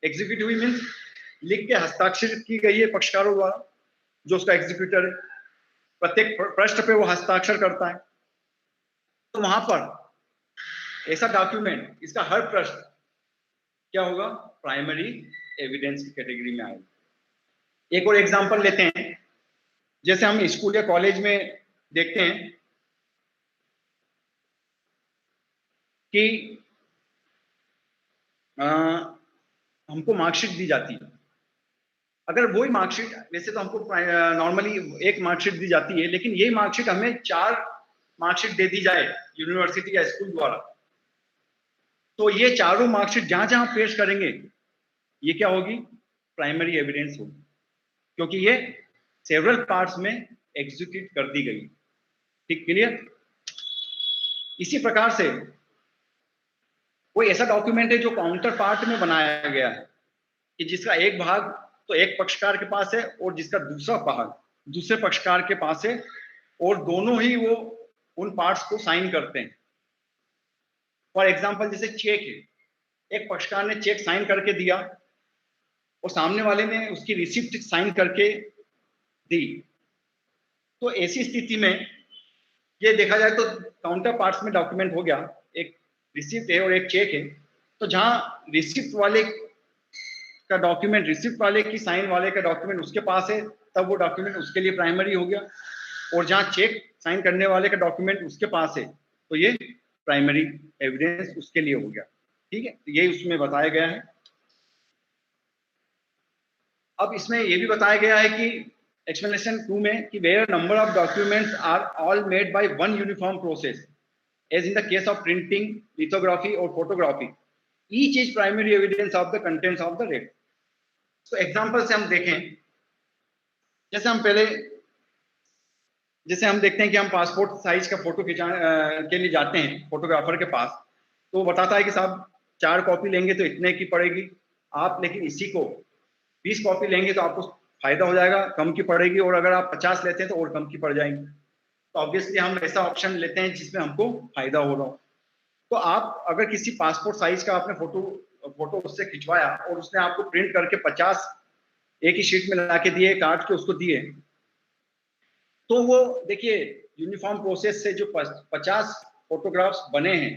एग्जीक्यूट हुई मीन्स लिख के हस्ताक्षरित की गई है पक्षकारों द्वारा, जो उसका एग्जीक्यूटर है, प्रत्येक पृष्ठ पे वो हस्ताक्षर करता है। तो वहां पर ऐसा डॉक्यूमेंट, इसका हर पृष्ठ क्या होगा? प्राइमरी एविडेंस की कैटेगरी में आएगा। एक और एग्जांपल लेते हैं, जैसे हम स्कूल या कॉलेज में देखते हैं कि हमको मार्कशीट दी जाती है। अगर वही मार्कशीट, वैसे तो हमको नॉर्मली एक मार्कशीट दी जाती है, लेकिन यही मार्कशीट हमें 4 मार्कशीट दे दी जाए यूनिवर्सिटी या स्कूल द्वारा, तो ये चारों मार्कशीट जहां जहां पेश करेंगे ये क्या होगी? प्राइमरी एविडेंस होगी, क्योंकि ये सेवरल पार्ट्स में एग्जीक्यूट कर दी गई। ठीक, क्लियर? इसी प्रकार से कोई ऐसा डॉक्यूमेंट है जो काउंटर पार्ट में बनाया गया है कि जिसका एक भाग तो एक पक्षकार के पास है और जिसका दूसरा भाग दूसरे पक्षकार के पास है, और दोनों ही वो उन पार्ट्स को साइन करते हैं। फॉर एग्जाम्पल जैसे चेक है, एक पक्षकार ने चेक साइन करके दिया और सामने वाले ने उसकी रिसिप्ट साइन करके दी, तो ऐसी स्थिति में ये देखा जाए तो काउंटर पार्ट्स में डॉक्यूमेंट हो गया, एक रिसिप्ट है और एक चेक है। तो जहां रिसिप्ट वाले का डॉक्यूमेंट, रिसिप्ट वाले की साइन वाले का डॉक्यूमेंट उसके पास है, तब वो डॉक्यूमेंट उसके लिए प्राइमरी हो गया। और जहां चेक साइन करने वाले का डॉक्यूमेंट उसके पास है तो ये प्राइमरी एविडेंस उसके लिए हो गया। ठीक है, तो ये उसमें बताया गया है। अब इसमें ये भी बताया गया है कि एक्सप्लेनेशन 2 में कि where number of documents are all made by one uniform process as in the case of printing, lithography और photography, each is primary evidence of the contents of the rest. तो एग्जांपल से हम देखें, जैसे हम पहले जैसे हम देखते हैं कि हम पासपोर्ट साइज का फोटो के लिए जाते हैं फोटोग्राफर के पास, तो वो बताता है कि साहब 4 कॉपी लेंगे तो इतने की पड़ेगी आप, लेकिन इसी को 20 कॉपी लेंगे तो आपको फायदा हो जाएगा, कम की पड़ेगी, और अगर आप 50 लेते हैं तो और कम की पड़ जाएंगी। तो ऑब्वियसली हम ऐसा ऑप्शन लेते हैं जिसमें हमको फायदा हो रहा हो। तो आप अगर किसी पासपोर्ट साइज का आपने फोटो उससे खिंचवाया और उसने आपको प्रिंट करके 50 एक ही शीट में ला के दिए, काट के उसको दिए, तो वो देखिए यूनिफॉर्म प्रोसेस से जो 50 फोटोग्राफ्स बने हैं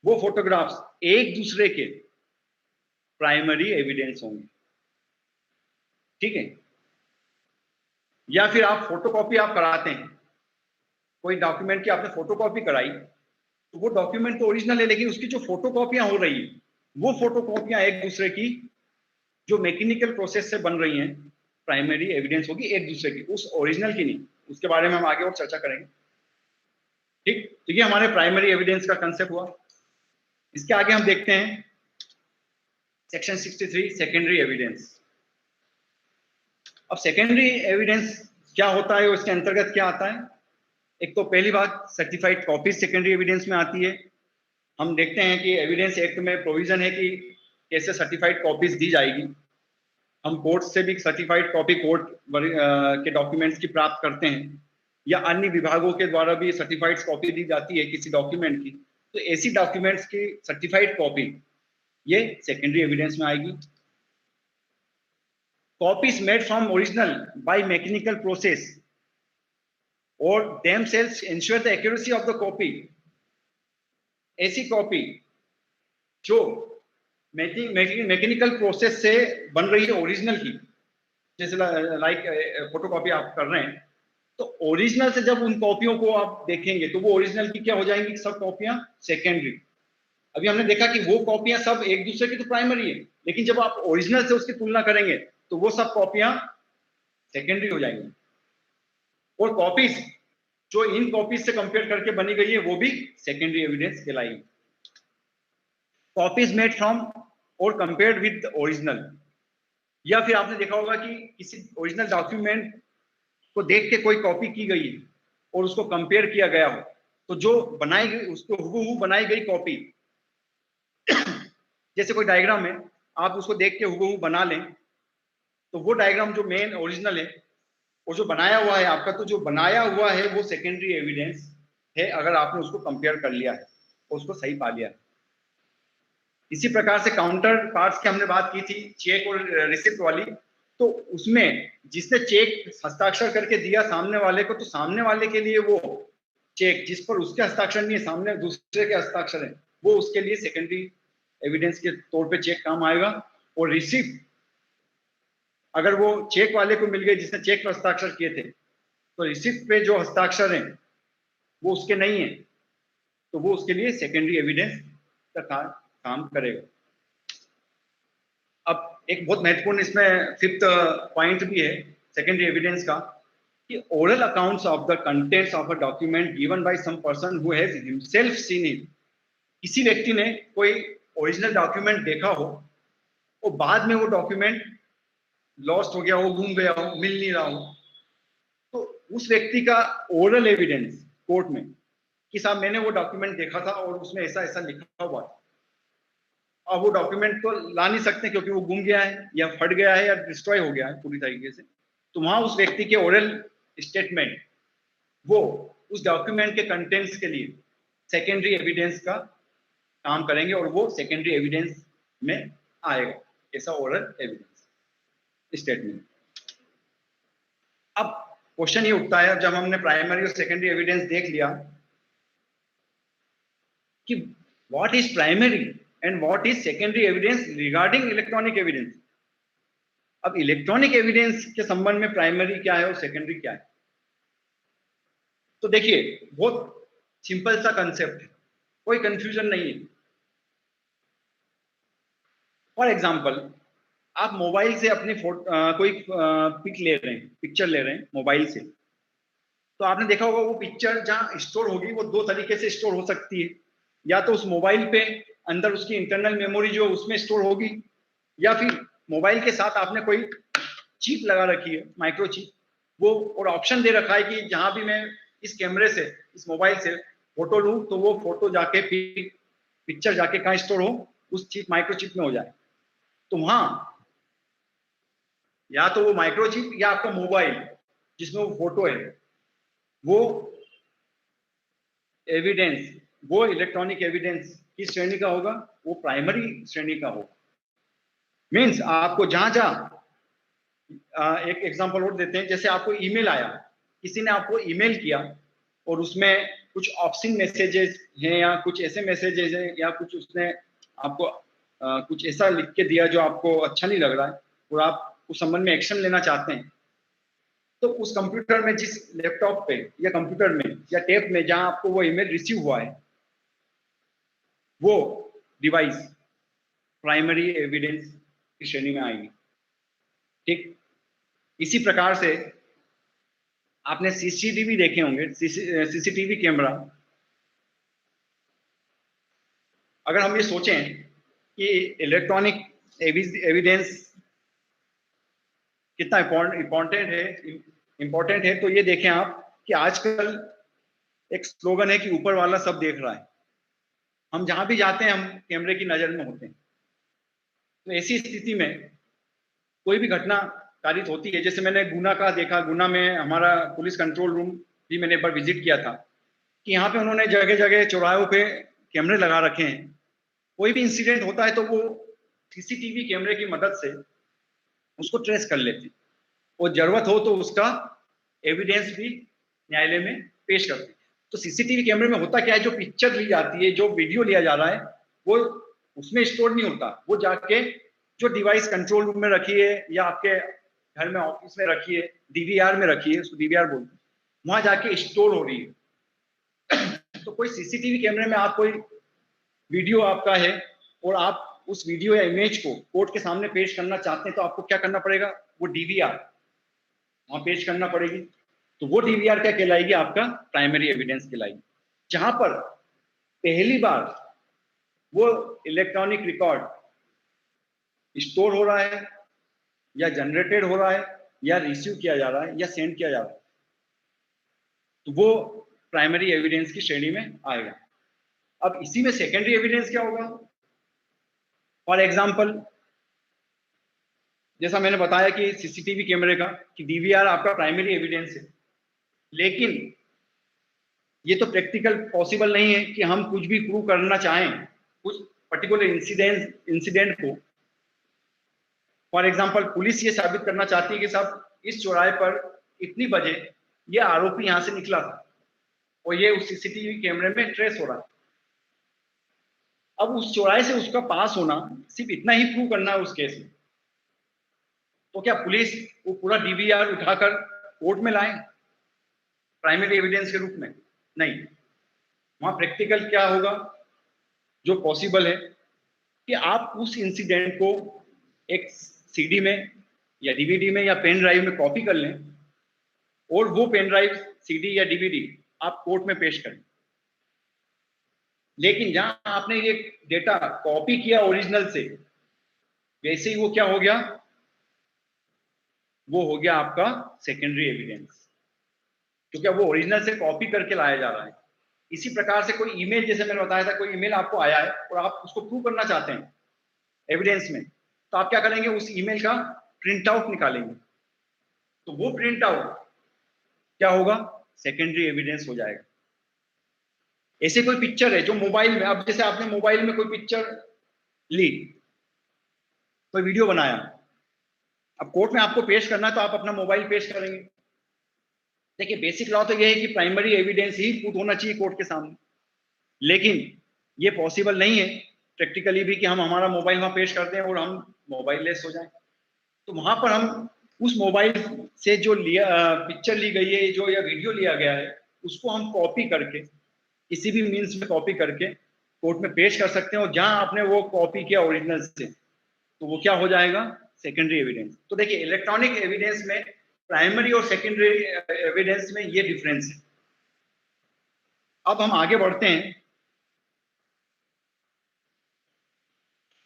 वो फोटोग्राफ्स एक दूसरे के प्राइमरी एविडेंस होंगे। ठीक है, या फिर आप फोटोकॉपी आप कराते हैं, कोई डॉक्यूमेंट की आपने फोटोकॉपी कराई, तो वो डॉक्यूमेंट तो ओरिजिनल है, लेकिन उसकी जो फोटोकॉपियां हो रही है वो फोटोकॉपियां एक दूसरे की जो मैकेनिकल प्रोसेस से बन रही हैं प्राइमरी एविडेंस होगी एक दूसरे की, उस ओरिजिनल की नहीं। उसके बारे में हम आगे और चर्चा करेंगे। ठीक, तो ये हमारे प्राइमरी एविडेंस का कंसेप्ट हुआ। इसके आगे हम देखते हैं सेक्शन 63 सेकेंडरी एविडेंस। अब सेकेंडरी एविडेंस क्या होता है और इसके अंतर्गत क्या आता है? एक तो पहली बात सर्टिफाइड कॉपी सेकेंडरी एविडेंस में आती है। हम देखते हैं कि एविडेंस एक्ट में प्रोविजन है कि कैसे सर्टिफाइड कॉपीज दी जाएगी। हम कोर्ट से भी सर्टिफाइड कॉपी कोर्ट के डॉक्यूमेंट्स की प्राप्त करते हैं, या अन्य विभागों के द्वारा भी सर्टिफाइड कॉपी दी जाती है किसी डॉक्यूमेंट की। तो ऐसी डॉक्यूमेंट्स की सर्टिफाइड कॉपी ये सेकेंडरी एविडेंस में आएगी। Copies made from original by mechanical process और themselves ensure the accuracy of the copy। ऐसी कॉपी जो मैकेनिकल प्रोसेस से बन रही है ओरिजिनल की, जैसे लाइक फोटोकॉपी आप कर रहे हैं, तो ओरिजिनल से जब उन कॉपियों को आप देखेंगे तो वो ओरिजिनल की क्या हो जाएंगी, सब कॉपियां सेकेंडरी। अभी हमने देखा कि वो कॉपियां सब एक दूसरे की तो प्राइमरी है, लेकिन जब आप ओरिजिनल से उसकी तुलना करेंगे तो वो सब कॉपियां सेकेंडरी हो जाएंगी। और कॉपीज जो इन कॉपीज से कंपेयर करके बनी गई है वो भी सेकेंडरी एविडेंस कहलाएगी। कॉपीज मेड फ्रॉम और कंपेयर्ड विद ओरिजिनल, या फिर आपने देखा होगा कि किसी ओरिजिनल डॉक्यूमेंट को देख के कोई कॉपी की गई है और उसको कंपेयर किया गया हो, तो जो बनाई गई उसको हूबहू बनाई गई कॉपी, जैसे कोई डायग्राम है आप उसको देख के हूबहू बना लें, तो वो डायग्राम जो मेन ओरिजिनल है और जो बनाया हुआ है आपका, तो जो बनाया हुआ है वो सेकेंडरी एविडेंस है अगर आपने उसको कंपेयर कर लिया है और उसको सही पा लिया है। इसी प्रकार से काउंटर पार्ट्स की हमने बात की थी, चेक और रिसिप्ट वाली, तो उसमें जिसने चेक हस्ताक्षर करके दिया सामने वाले को, तो सामने वाले के लिए वो चेक जिस पर उसके हस्ताक्षर नहीं है, सामने दूसरे के हस्ताक्षर है, वो उसके लिए सेकेंडरी एविडेंस के तौर पे चेक काम आएगा। और रिसिप्ट अगर वो चेक वाले को मिल गई जिसने चेक पर हस्ताक्षर किए थे, तो रिसिप्ट पे जो हस्ताक्षर हैं वो उसके नहीं है, तो वो उसके लिए सेकेंडरी एविडेंस का काम करेगा। अब एक बहुत महत्वपूर्ण इसमें फिफ्थ पॉइंट भी है सेकेंडरी एविडेंस का, कि oral accounts of the contents of a document given by some person who has himself seen it. किसी व्यक्ति ने कोई ओरिजिनल डॉक्यूमेंट देखा हो और बाद में वो डॉक्यूमेंट लॉस्ट हो गया हो, गुम गया हो, मिल नहीं रहा हो, तो उस व्यक्ति का ओरल एविडेंस कोर्ट में कि साहब मैंने वो डॉक्यूमेंट देखा था और उसमें ऐसा ऐसा लिखा हुआ था, अब वो डॉक्यूमेंट तो ला नहीं सकते क्योंकि वो गुम गया है या फट गया है या डिस्ट्रॉय हो गया है पूरी तरीके से, तो वहां उस व्यक्ति के ओरल स्टेटमेंट वो उस डॉक्यूमेंट के कंटेंट्स के लिए सेकेंडरी एविडेंस का काम करेंगे और वो सेकेंडरी एविडेंस में आएगा, ऐसा ओरल एविडेंस स्टेटमेंट। अब क्वेश्चन ये उठता है, जब हमने प्राइमरी और सेकेंडरी एविडेंस देख लिया कि what is primary and what is secondary evidence regarding electronic evidence. अब इलेक्ट्रॉनिक एविडेंस के संबंध में प्राइमरी क्या है और सेकेंडरी क्या है, तो देखिए बहुत सिंपल सा कंसेप्ट है, कोई कंफ्यूजन नहीं है। फॉर एग्जाम्पल, आप मोबाइल से अपनी कोई पिक ले रहे हैं, पिक्चर ले रहे हैं मोबाइल से, तो आपने देखा होगा वो पिक्चर जहां स्टोर होगी वो दो तरीके से स्टोर हो सकती है। या तो उस मोबाइल पे अंदर उसकी इंटरनल मेमोरी जो उसमें स्टोर होगी, या फिर मोबाइल के साथ आपने कोई चिप लगा रखी है, माइक्रो चिप, वो और ऑप्शन दे रखा है कि जहां भी मैं इस कैमरे से, इस मोबाइल से फोटो लूं तो वो फोटो जाके पिक्चर जाके कहाँ स्टोर हो, उस चिप माइक्रो चिप में हो जाए। तो वहां या तो वो माइक्रो चिप या आपका मोबाइल जिसमें वो फोटो है, वो एविडेंस, वो इलेक्ट्रॉनिक एविडेंस किस श्रेणी का होगा, वो प्राइमरी श्रेणी का होगा। मीन्स आपको जहां जहां एक एग्जांपल और देते हैं, जैसे आपको ईमेल आया, किसी ने आपको ईमेल किया और उसमें कुछ ऑप्शन मैसेजेस हैं या कुछ ऐसे मैसेजेस हैं या कुछ उसने आपको कुछ ऐसा लिख के दिया जो आपको अच्छा नहीं लग रहा है और आप उस संबंध में एक्शन लेना चाहते हैं, तो उस कंप्यूटर में, जिस लैपटॉप पे या कंप्यूटर में या टैब में जहां आपको वो ईमेल रिसीव हुआ है, वो डिवाइस प्राइमरी एविडेंस की श्रेणी में आएगी। ठीक इसी प्रकार से आपने सीसीटीवी देखे होंगे, सीसीटीवी कैमरा। अगर हम ये सोचें कि इलेक्ट्रॉनिक एविडेंस कितना इंपॉर्टेंट है, तो ये देखें आप कि आजकल एक स्लोगन है कि ऊपर वाला सब देख रहा है। हम जहां भी जाते हैं हम कैमरे की नजर में होते हैं। तो ऐसी स्थिति में कोई भी घटना कारित होती है, जैसे मैंने गुना का देखा, गुना में हमारा पुलिस कंट्रोल रूम भी मैंने एक बार विजिट किया था, कि यहाँ पे उन्होंने जगह जगह चौराहों पे कैमरे लगा रखे हैं। कोई भी इंसिडेंट होता है तो वो सीसीटीवी कैमरे की मदद से उसको ट्रेस कर लेते हैं और जरूरत हो तो उसका एविडेंस भी न्यायालय में पेश करते हैं। तो सीसीटीवी कैमरे में होता क्या है, जो पिक्चर ली जाती है, जो वीडियो लिया जा रहा है, वो उसमें स्टोर नहीं होता, वो जाके जो डिवाइस कंट्रोल रूम में रखी है या आपके घर में ऑफिस में रखी है, डीवीआर में रखी है, उसको डीवीआर बोलते हैं, वहां जाके स्टोर हो रही है। तो कोई सीसीटीवी कैमरे में आप कोई वीडियो आपका है और आप उस वीडियो या इमेज को कोर्ट के सामने पेश करना चाहते हैं, तो आपको क्या करना पड़ेगा, वो डीवीआर वहां पेश करना पड़ेगी। तो वो डीवीआर क्या कहलाएगी, आपका प्राइमरी एविडेंस कहलाएगी, जहां पर पहली बार वो इलेक्ट्रॉनिक रिकॉर्ड स्टोर हो रहा है या जनरेटेड हो रहा है या रिसीव किया जा रहा है या सेंड किया जा रहा है, तो वो प्राइमरी एविडेंस की श्रेणी में आएगा। अब इसी में सेकेंडरी एविडेंस क्या होगा। फॉर एग्जाम्पल, जैसा मैंने बताया कि सीसीटीवी कैमरे का कि डीवीआर आपका प्राइमरी एविडेंस है, लेकिन ये तो प्रैक्टिकल पॉसिबल नहीं है कि हम कुछ भी प्रूव करना चाहें कुछ पर्टिकुलर इंसिडेंट को। फॉर एग्जाम्पल, पुलिस ये साबित करना चाहती है कि साहब इस चौराहे पर इतनी बजे ये आरोपी यहां से निकला था और ये उस सीसीटीवी कैमरे में ट्रेस हो रहा है। अब उस चौराहे से उसका पास होना सिर्फ इतना ही प्रूव करना है उस केस में, तो क्या पुलिस वो पूरा डीवीआर उठाकर कोर्ट में लाए प्राइमरी एविडेंस के रूप में? नहीं। वहां प्रैक्टिकल क्या होगा, जो पॉसिबल है कि आप उस इंसिडेंट को एक सीडी में या डीवीडी में या पेन ड्राइव में कॉपी कर लें और वो पेन ड्राइव, सीडी या डीवीडी आप कोर्ट में पेश करें। लेकिन जहां आपने ये डेटा कॉपी किया ओरिजिनल से, वैसे ही वो क्या हो गया, वो हो गया आपका सेकेंडरी एविडेंस, क्योंकि अब वो ओरिजिनल से कॉपी करके लाया जा रहा है। इसी प्रकार से कोई ईमेल, जैसे मैंने बताया था, कोई ईमेल आपको आया है और आप उसको प्रूव करना चाहते हैं एविडेंस में, तो आप क्या करेंगे, उस ईमेल का प्रिंट आउट निकालेंगे, तो वो प्रिंट आउट क्या होगा, सेकेंडरी एविडेंस हो जाएगा। ऐसे कोई पिक्चर है जो मोबाइल में, अब जैसे आपने मोबाइल में कोई पिक्चर ली, कोई वीडियो बनाया, अब कोर्ट में आपको पेश करना है तो आप अपना मोबाइल पेश करेंगे। देखिए बेसिक लॉ तो ये है कि प्राइमरी एविडेंस ही पुट होना चाहिए कोर्ट के सामने, लेकिन ये पॉसिबल नहीं है प्रैक्टिकली भी कि हम हमारा मोबाइल वहां पेश करते हैं और हम मोबाइल लेस हो जाएं। तो वहां पर हम उस मोबाइल से जो लिया पिक्चर ली गई है जो या वीडियो लिया गया है उसको हम कॉपी करके किसी भी मीन्स में कॉपी करके कोर्ट में पेश कर सकते हैं, और जहां आपने वो कॉपी किया ओरिजिनल से तो वो क्या हो जाएगा, सेकेंडरी एविडेंस। तो देखिए इलेक्ट्रॉनिक एविडेंस में प्राइमरी और सेकेंडरी एविडेंस में ये डिफरेंस है। अब हम आगे बढ़ते हैं।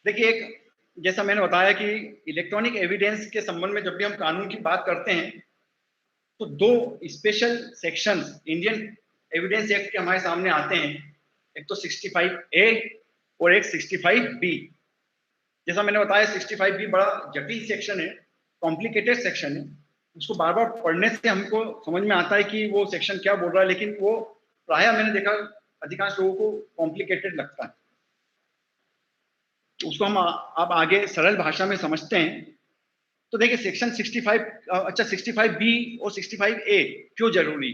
देखिए एक जैसा मैंने बताया कि इलेक्ट्रॉनिक एविडेंस के संबंध में जब भी हम कानून की बात करते हैं तो दो special sections Indian evidence act के हमारे सामने आते हैं, एक तो 65A और एक 65B। जैसा मैंने बताया 65B बड़ा जटिल सेक्शन है, कॉम्प्लिकेटेड सेक्शन है, उसको बार बार पढ़ने से हमको समझ में आता है कि वो सेक्शन क्या बोल रहा है, लेकिन वो प्रायः मैंने देखा अधिकांश लोगों को कॉम्प्लिकेटेड लगता है। उसको हम आप आगे सरल भाषा में समझते हैं। तो देखिए सेक्शन 65 अच्छा 65B और 65A क्यों जरूरी,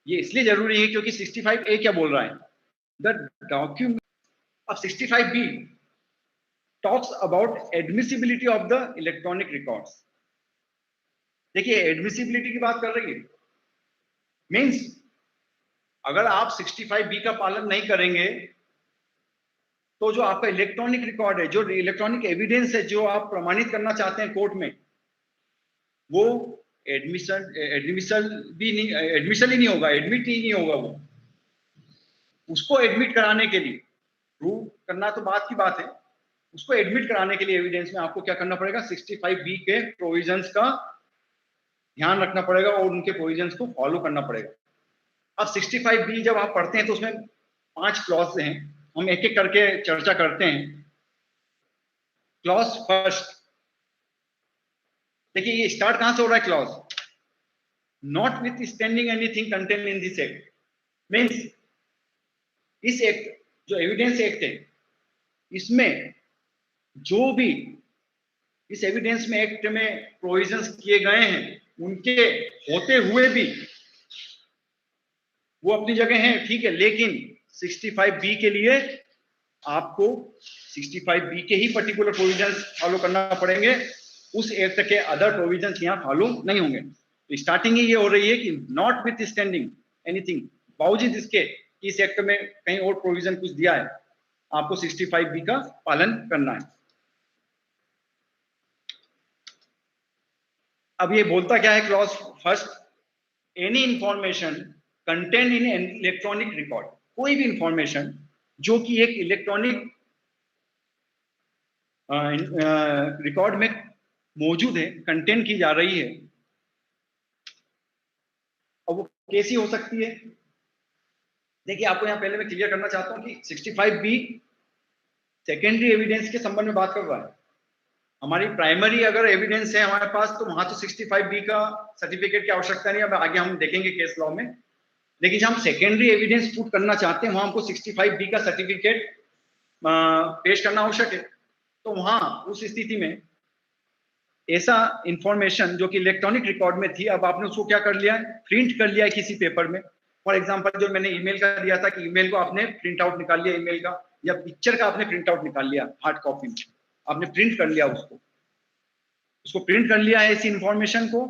ये इसलिए जरूरी है क्योंकि 65A क्या बोल रहा है, the document of 65B talks about admissibility of the electronic records. देखिए एडमिसिबिलिटी की बात कर रही है, मींस अगर आप 65B का पालन नहीं करेंगे तो जो आपका इलेक्ट्रॉनिक रिकॉर्ड है, जो इलेक्ट्रॉनिक एविडेंस है जो आप प्रमाणित करना चाहते हैं कोर्ट में, वो एडमिशन भी नहीं, एडमिशन ही नहीं होगा, एडमिट ही नहीं होगा। वो उसको एडमिट कराने के लिए, प्रूव करना तो बात की बात है, उसको एडमिट कराने के लिए एविडेंस में आपको क्या करना पड़ेगा, 65B के प्रोविजंस का ध्यान रखना पड़ेगा और उनके प्रोविजंस को फॉलो करना पड़ेगा। अब 65B जब आप पढ़ते हैं तो उसमें 5 क्लॉज हैं, हम एक एक करके चर्चा करते हैं। क्लॉज फर्स्ट, देखिए ये स्टार्ट कहां से हो रहा है, clause not with standing anything contain in this act, means इस एक्ट जो एविडेंस एक्ट है इसमें जो भी इस एविडेंस में एक्ट में प्रोविजंस किए गए हैं उनके होते हुए भी वो अपनी जगह हैं, ठीक है, लेकिन 65B के लिए आपको 65B के ही पर्टिकुलर प्रोविजंस फॉलो करना पड़ेंगे, उस एक्ट के अदर प्रोविजंस यहाँ फॉलो नहीं होंगे। तो स्टार्टिंग ही ये हो रही है कि नॉट विथ स्टैंडिंग एनीथिंग, बावजूद इसके कि इस एक्ट में कहीं और प्रोविजन कुछ दिया है, आपको 65B का पालन करना है। अब ये बोलता क्या है clause first, any information content in electronic record, कोई भी इंफॉर्मेशन जो कि एक इलेक्ट्रॉनिक रिकॉर्ड में मौजूद है, कंटेंट की जा रही है, और वो कैसी हो सकती है। देखिए आपको यहाँ पहले मैं क्लियर करना चाहता हूँ कि 65B सेकेंडरी एविडेंस के संबंध में बात कर रहा है। हमारी प्राइमरी अगर एविडेंस है हमारे पास तो वहां तो 65B का सर्टिफिकेट की आवश्यकता नहीं है, अब आगे हम देखेंगे केस लॉ में। लेकिन जब हम सेकेंडरी एविडेंस पुट करना चाहते हैं वहां हमको 65B का सर्टिफिकेट पेश करना आवश्यक है। तो वहां उस स्थिति में ऐसा इंफॉर्मेशन जो कि इलेक्ट्रॉनिक रिकॉर्ड में थी, अब आपने उसको क्या कर लिया है, प्रिंट कर लिया है किसी पेपर में। फॉर एग्जांपल जो मैंने ईमेल का दिया था कि ईमेल को आपने प्रिंट आउट निकाल लिया ईमेल का, या पिक्चर का आपने प्रिंट आउट निकाल लिया हार्ड कॉपी में, आपने प्रिंट कर लिया उसको प्रिंट कर लिया है इस इंफॉर्मेशन को,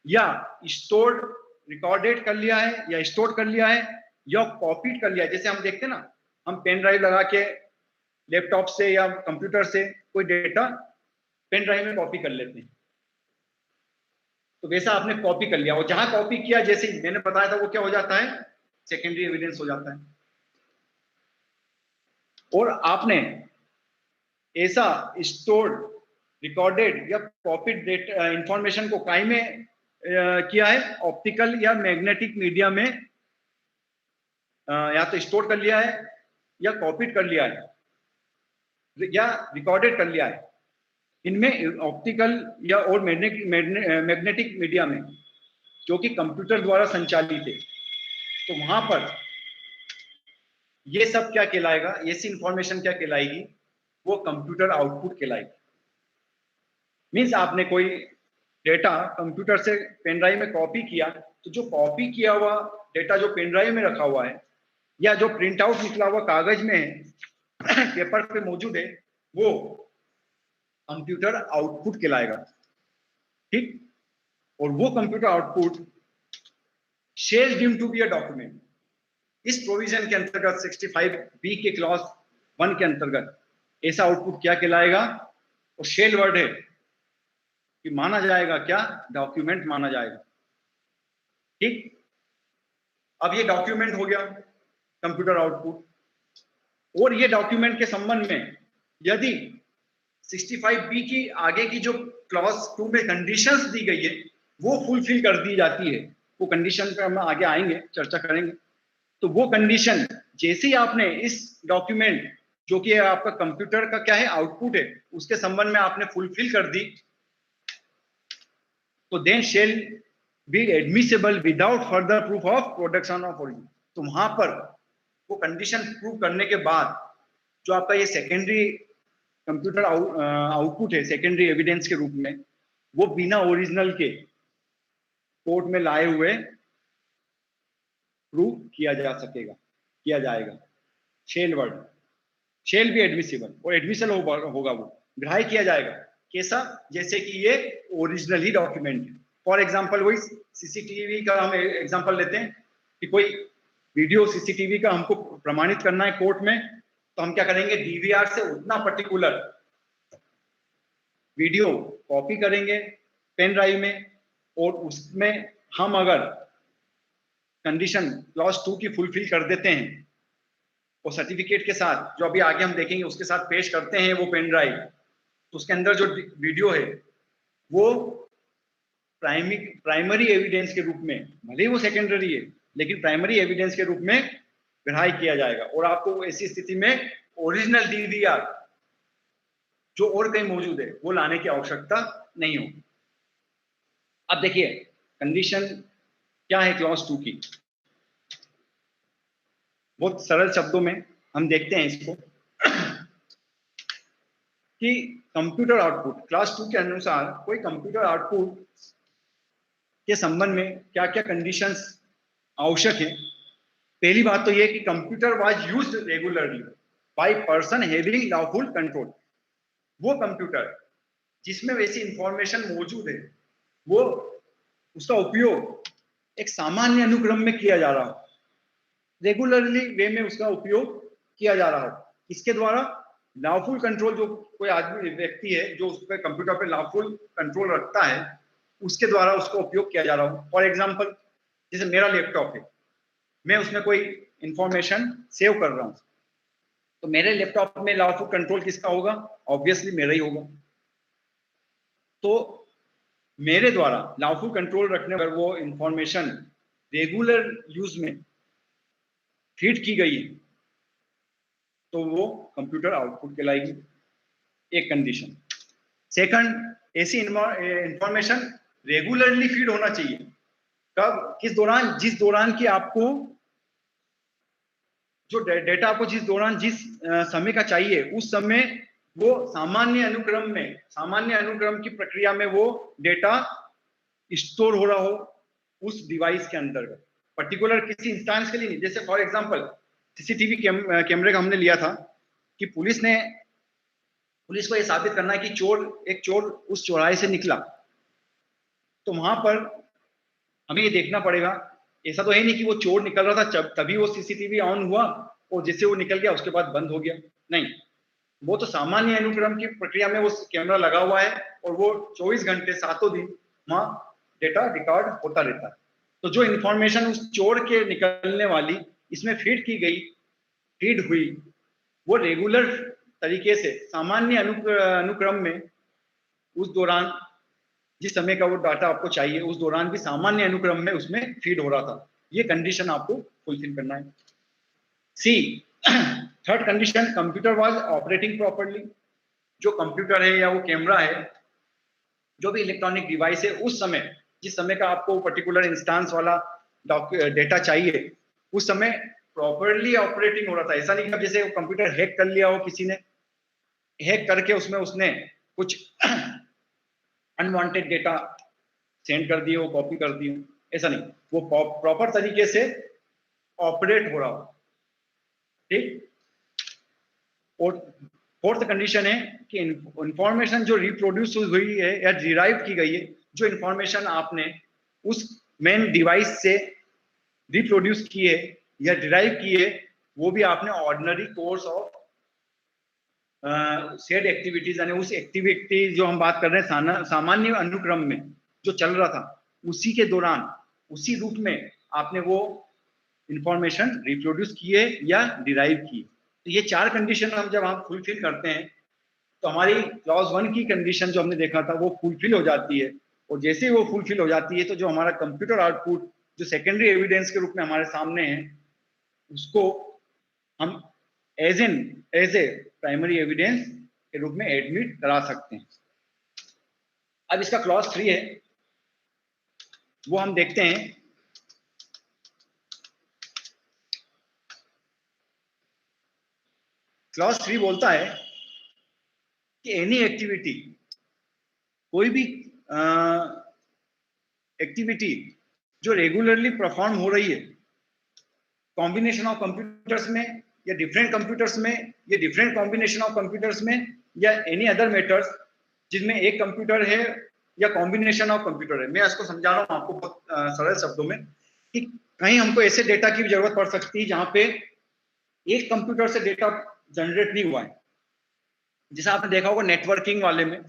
या स्टोर्ड रिकॉर्डेड कर लिया है, या स्टोर कर लिया है, या कॉपीड कर लिया है। जैसे हम देखते हैं ना, हम पेन ड्राइव लगा के लैपटॉप से या कंप्यूटर से कोई डेटा पेन ड्राइव में कॉपी कर लेते हैं, तो वैसा आपने कॉपी कर लिया, और जहां कॉपी किया जैसे मैंने बताया था वो क्या हो जाता है, सेकेंडरी एविडेंस हो जाता है। और आपने ऐसा स्टोर्ड रिकॉर्डेड या कॉपीड डेटा इंफॉर्मेशन को काई में किया है, ऑप्टिकल या मैग्नेटिक मीडिया में या तो स्टोर कर लिया है, या कॉपीड कर लिया है, या रिकॉर्डेड कर लिया है। इनमें ऑप्टिकल या और मैग्नेटिक मीडिया में जो कि कंप्यूटर द्वारा संचालित है, तो वहां पर ये सब क्या कहलाएगा, ऐसी इंफॉर्मेशन क्या कहलाएगी, वो कंप्यूटर आउटपुट कहलाएगी। मींस आपने कोई डेटा कंप्यूटर से पेन ड्राइव में कॉपी किया, तो जो कॉपी किया हुआ डेटा जो पेन ड्राइव में रखा हुआ है, या जो प्रिंट आउट निकला हुआ कागज में है, पेपर पे मौजूद है वो कंप्यूटर आउटपुट कहलाएगा, ठीक। और वो computer output shall deemed to be a document. इस प्रोविजन के अंतर्गत 65B के क्लॉज 1 के अंतर्गत ऐसा आउटपुट क्या कहलाएगा, और शेल वर्ड है कि माना जाएगा क्या, डॉक्यूमेंट माना जाएगा, ठीक। अब ये डॉक्यूमेंट हो गया कंप्यूटर आउटपुट, और ये डॉक्यूमेंट के संबंध में यदि 65B की आगे की जो क्लॉज 2 में कंडीशंस दी गई है वो फुलफिल कर दी जाती है, वो कंडीशन पे हम आगे आएंगे, चर्चा करेंगे। तो वो कंडीशन जैसे ही आपने इस डॉक्यूमेंट जो कि आपका कंप्यूटर का क्या है आउटपुट है उसके संबंध में आपने फुलफिल कर दी, तो then shall be admissible without further proof of production of origin. तो वहां पर वो कंडीशन प्रूव करने के बाद जो आपका ये सेकेंडरी कंप्यूटर आउटपुट है सेकेंडरी एविडेंस के रूप में, वो बिना ओरिजिनल के कोर्ट में लाए हुए प्रूव किया जा सकेगा, किया जाएगा। शेल वर्ड, शेल भी एडमिसिबल, और एडमिसल होगा वो ग्राह्य किया जाएगा, कैसा, जैसे कि ये ओरिजिनल ही डॉक्यूमेंट है। फॉर एग्जांपल वही सीसीटीवी का हम एग्जांपल लेते हैं कि कोई वीडियो सीसीटीवी का हमको प्रमाणित करना है कोर्ट में, तो हम क्या करेंगे, डीवीआर से उतना पर्टिकुलर वीडियो कॉपी करेंगे पेन ड्राइव में, और उसमें हम अगर कंडीशन क्लॉज 2 की फुलफिल कर देते हैं और सर्टिफिकेट के साथ जो अभी आगे हम देखेंगे उसके साथ पेश करते हैं वो पेन ड्राइव, तो उसके अंदर जो वीडियो है वो प्राइमरी एविडेंस के रूप में, भले ही वो सेकेंडरी है लेकिन प्राइमरी एविडेंस के रूप में ग्राह्य किया जाएगा, और आपको ऐसी स्थिति में ओरिजिनल डीवीआर जो और कहीं मौजूद है वो लाने की आवश्यकता नहीं होगी। अब देखिए कंडीशन क्या है क्लॉज 2 की, बहुत सरल शब्दों में हम देखते हैं इसको कि कंप्यूटर आउटपुट क्लास 2 के अनुसार कोई कंप्यूटर आउटपुट के संबंध में क्या क्या कंडीशंस आवश्यक है। पहली बात तो यह कि computer was used regularly by person having lawful control. वो कंप्यूटर जिसमें वैसी इंफॉर्मेशन मौजूद है वो उसका उपयोग एक सामान्य अनुक्रम में किया जा रहा हो, रेगुलरली वे में उसका उपयोग किया जा रहा हो। इसके द्वारा लॉफुल कंट्रोल, जो कोई आदमी व्यक्ति है जो उस पर कंप्यूटर पे लॉफुल कंट्रोल रखता है उसके द्वारा उसका उपयोग किया जा रहा हो। फॉर एग्जांपल जैसे मेरा लैपटॉप है, मैं उसमें कोई इंफॉर्मेशन सेव कर रहा हूं, तो मेरे लैपटॉप में लॉफुल कंट्रोल किसका होगा, ऑब्वियसली मेरा ही होगा। तो मेरे द्वारा लॉफुल कंट्रोल रखने पर वो इंफॉर्मेशन रेगुलर यूज में फीड की गई तो वो कंप्यूटर आउटपुट कहलाएगी, एक कंडीशन। सेकंड, ऐसी इंफॉर्मेशन रेगुलरली फीड होना चाहिए। कब, किस दौरान, जिस दौरान की आपको जो डेटा आपको जिस दौरान जिस समय का चाहिए उस समय वो सामान्य अनुक्रम की प्रक्रिया में वो डेटा स्टोर हो रहा हो उस डिवाइस के अंतर्गत, पर्टिकुलर किसी इंस्टेंस के लिए नहीं। जैसे फॉर एग्जांपल सीसीटीवी कैमरे का हमने लिया था कि पुलिस को यह साबित करना है कि एक चोर उस चौराहे से निकला, तो वहां पर हमें ये देखना पड़ेगा, ऐसा तो है नहीं कि वो चोर निकल रहा था तभी वो सीसीटीवी ऑन हुआ और जिससे वो निकल गया उसके बाद बंद हो गया, नहीं। वो तो सामान्य अनुक्रम की प्रक्रिया में वो कैमरा लगा हुआ है और वो 24 घंटे 7 दिन वहां डेटा रिकॉर्ड होता रहता है। तो जो इंफॉर्मेशन उस चोर के निकलने वाली इसमें फीड हुई वो रेगुलर तरीके से सामान्य अनुक्रम में उस दौरान जिस समय का वो डाटा आपको चाहिए उस दौरान भी सामान्य अनुक्रम में उसमें फीड हो रहा था। ये कंडीशन आपको फुलफिल करना है। C, third condition, computer was operating properly. जो कंप्यूटर है या वो कैमरा है, जो भी इलेक्ट्रॉनिक डिवाइस है, उस समय जिस समय का आपको पर्टिकुलर इंस्टेंस वाला डेटा चाहिए उस समय प्रॉपर्ली ऑपरेटिंग हो रहा था। ऐसा नहीं कि जैसे कंप्यूटर हैक कर लिया हो, किसी ने हैक करके उसने कुछ अनवांटेड डेटा सेंड कर दिए हो, कॉपी कर दिए हो, ऐसा नहीं। वो प्रॉपर तरीके से ऑपरेट हो रहा हो, ठीक। और फोर्थ कंडीशन है कि इंफॉर्मेशन जो रिप्रोड्यूस हुई है या डिराइव की गई है, जो इंफॉर्मेशन आपने उस मेन डिवाइस से रिप्रोड्यूस की है या डिराइव की है, वो भी आपने ordinary course of said activities, यानी उस एक्टिविटी जो हम बात कर रहे हैं सामान्य अनुक्रम में जो चल रहा था, उसी के दौरान उसी रूट में आपने वो इंफॉर्मेशन रिप्रोड्यूस किए या डिराइव किए। तो ये 4 कंडीशन हम जब हम फुलफिल करते हैं तो हमारी क्लॉज 1 की कंडीशन जो हमने देखा था वो फुलफिल हो जाती है। और जैसे ही वो फुलफिल हो जाती है तो जो हमारा कंप्यूटर आउटपुट जो सेकेंडरी एविडेंस के रूप में हमारे सामने है, उसको हम एज ए प्राइमरी एविडेंस के रूप में एडमिट करा सकते हैं। अब इसका क्लॉज 3 है, वो हम देखते हैं। क्लॉज 3 बोलता है कि एनी एक्टिविटी, कोई भी एक्टिविटी जो रेगुलरली परफॉर्म हो रही है कॉम्बिनेशन ऑफ कंप्यूटर्स में या डिफरेंट कंप्यूटर्स में या डिफरेंट कॉम्बिनेशन ऑफ कंप्यूटर्स में या एनी अदर मेथड्स जिनमें एक कंप्यूटर है या कॉम्बिनेशन ऑफ कंप्यूटर है। मैं इसको समझा रहा हूँ आपको बहुत सरल शब्दों में कि कहीं हमको ऐसे डेटा की भी जरूरत पड़ सकती है जहां पे एक कंप्यूटर से डेटा जनरेट नहीं हुआ है। जैसे आपने देखा होगा नेटवर्किंग वाले में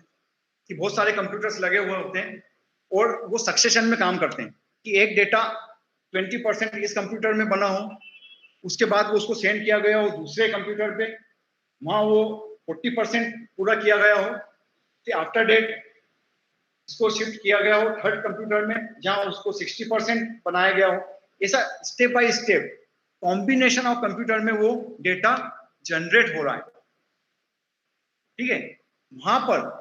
कि बहुत सारे कंप्यूटर्स लगे हुए होते हैं और वो सक्सेशन में काम करते हैं कि एक डेटा 20% इस कंप्यूटर में बना हो, उसके बाद वो उसको सेंड किया गया हो दूसरे कंप्यूटर पे, वहां वो 40% पूरा किया गया हो, फिर आफ्टर डेट इसको शिफ्ट किया गया हो थर्ड कंप्यूटर में जहां उसको 60% बनाया गया हो। ऐसा step by step combination of computer में वो डेटा जनरेट हो रहा है। ठीक है, वहां पर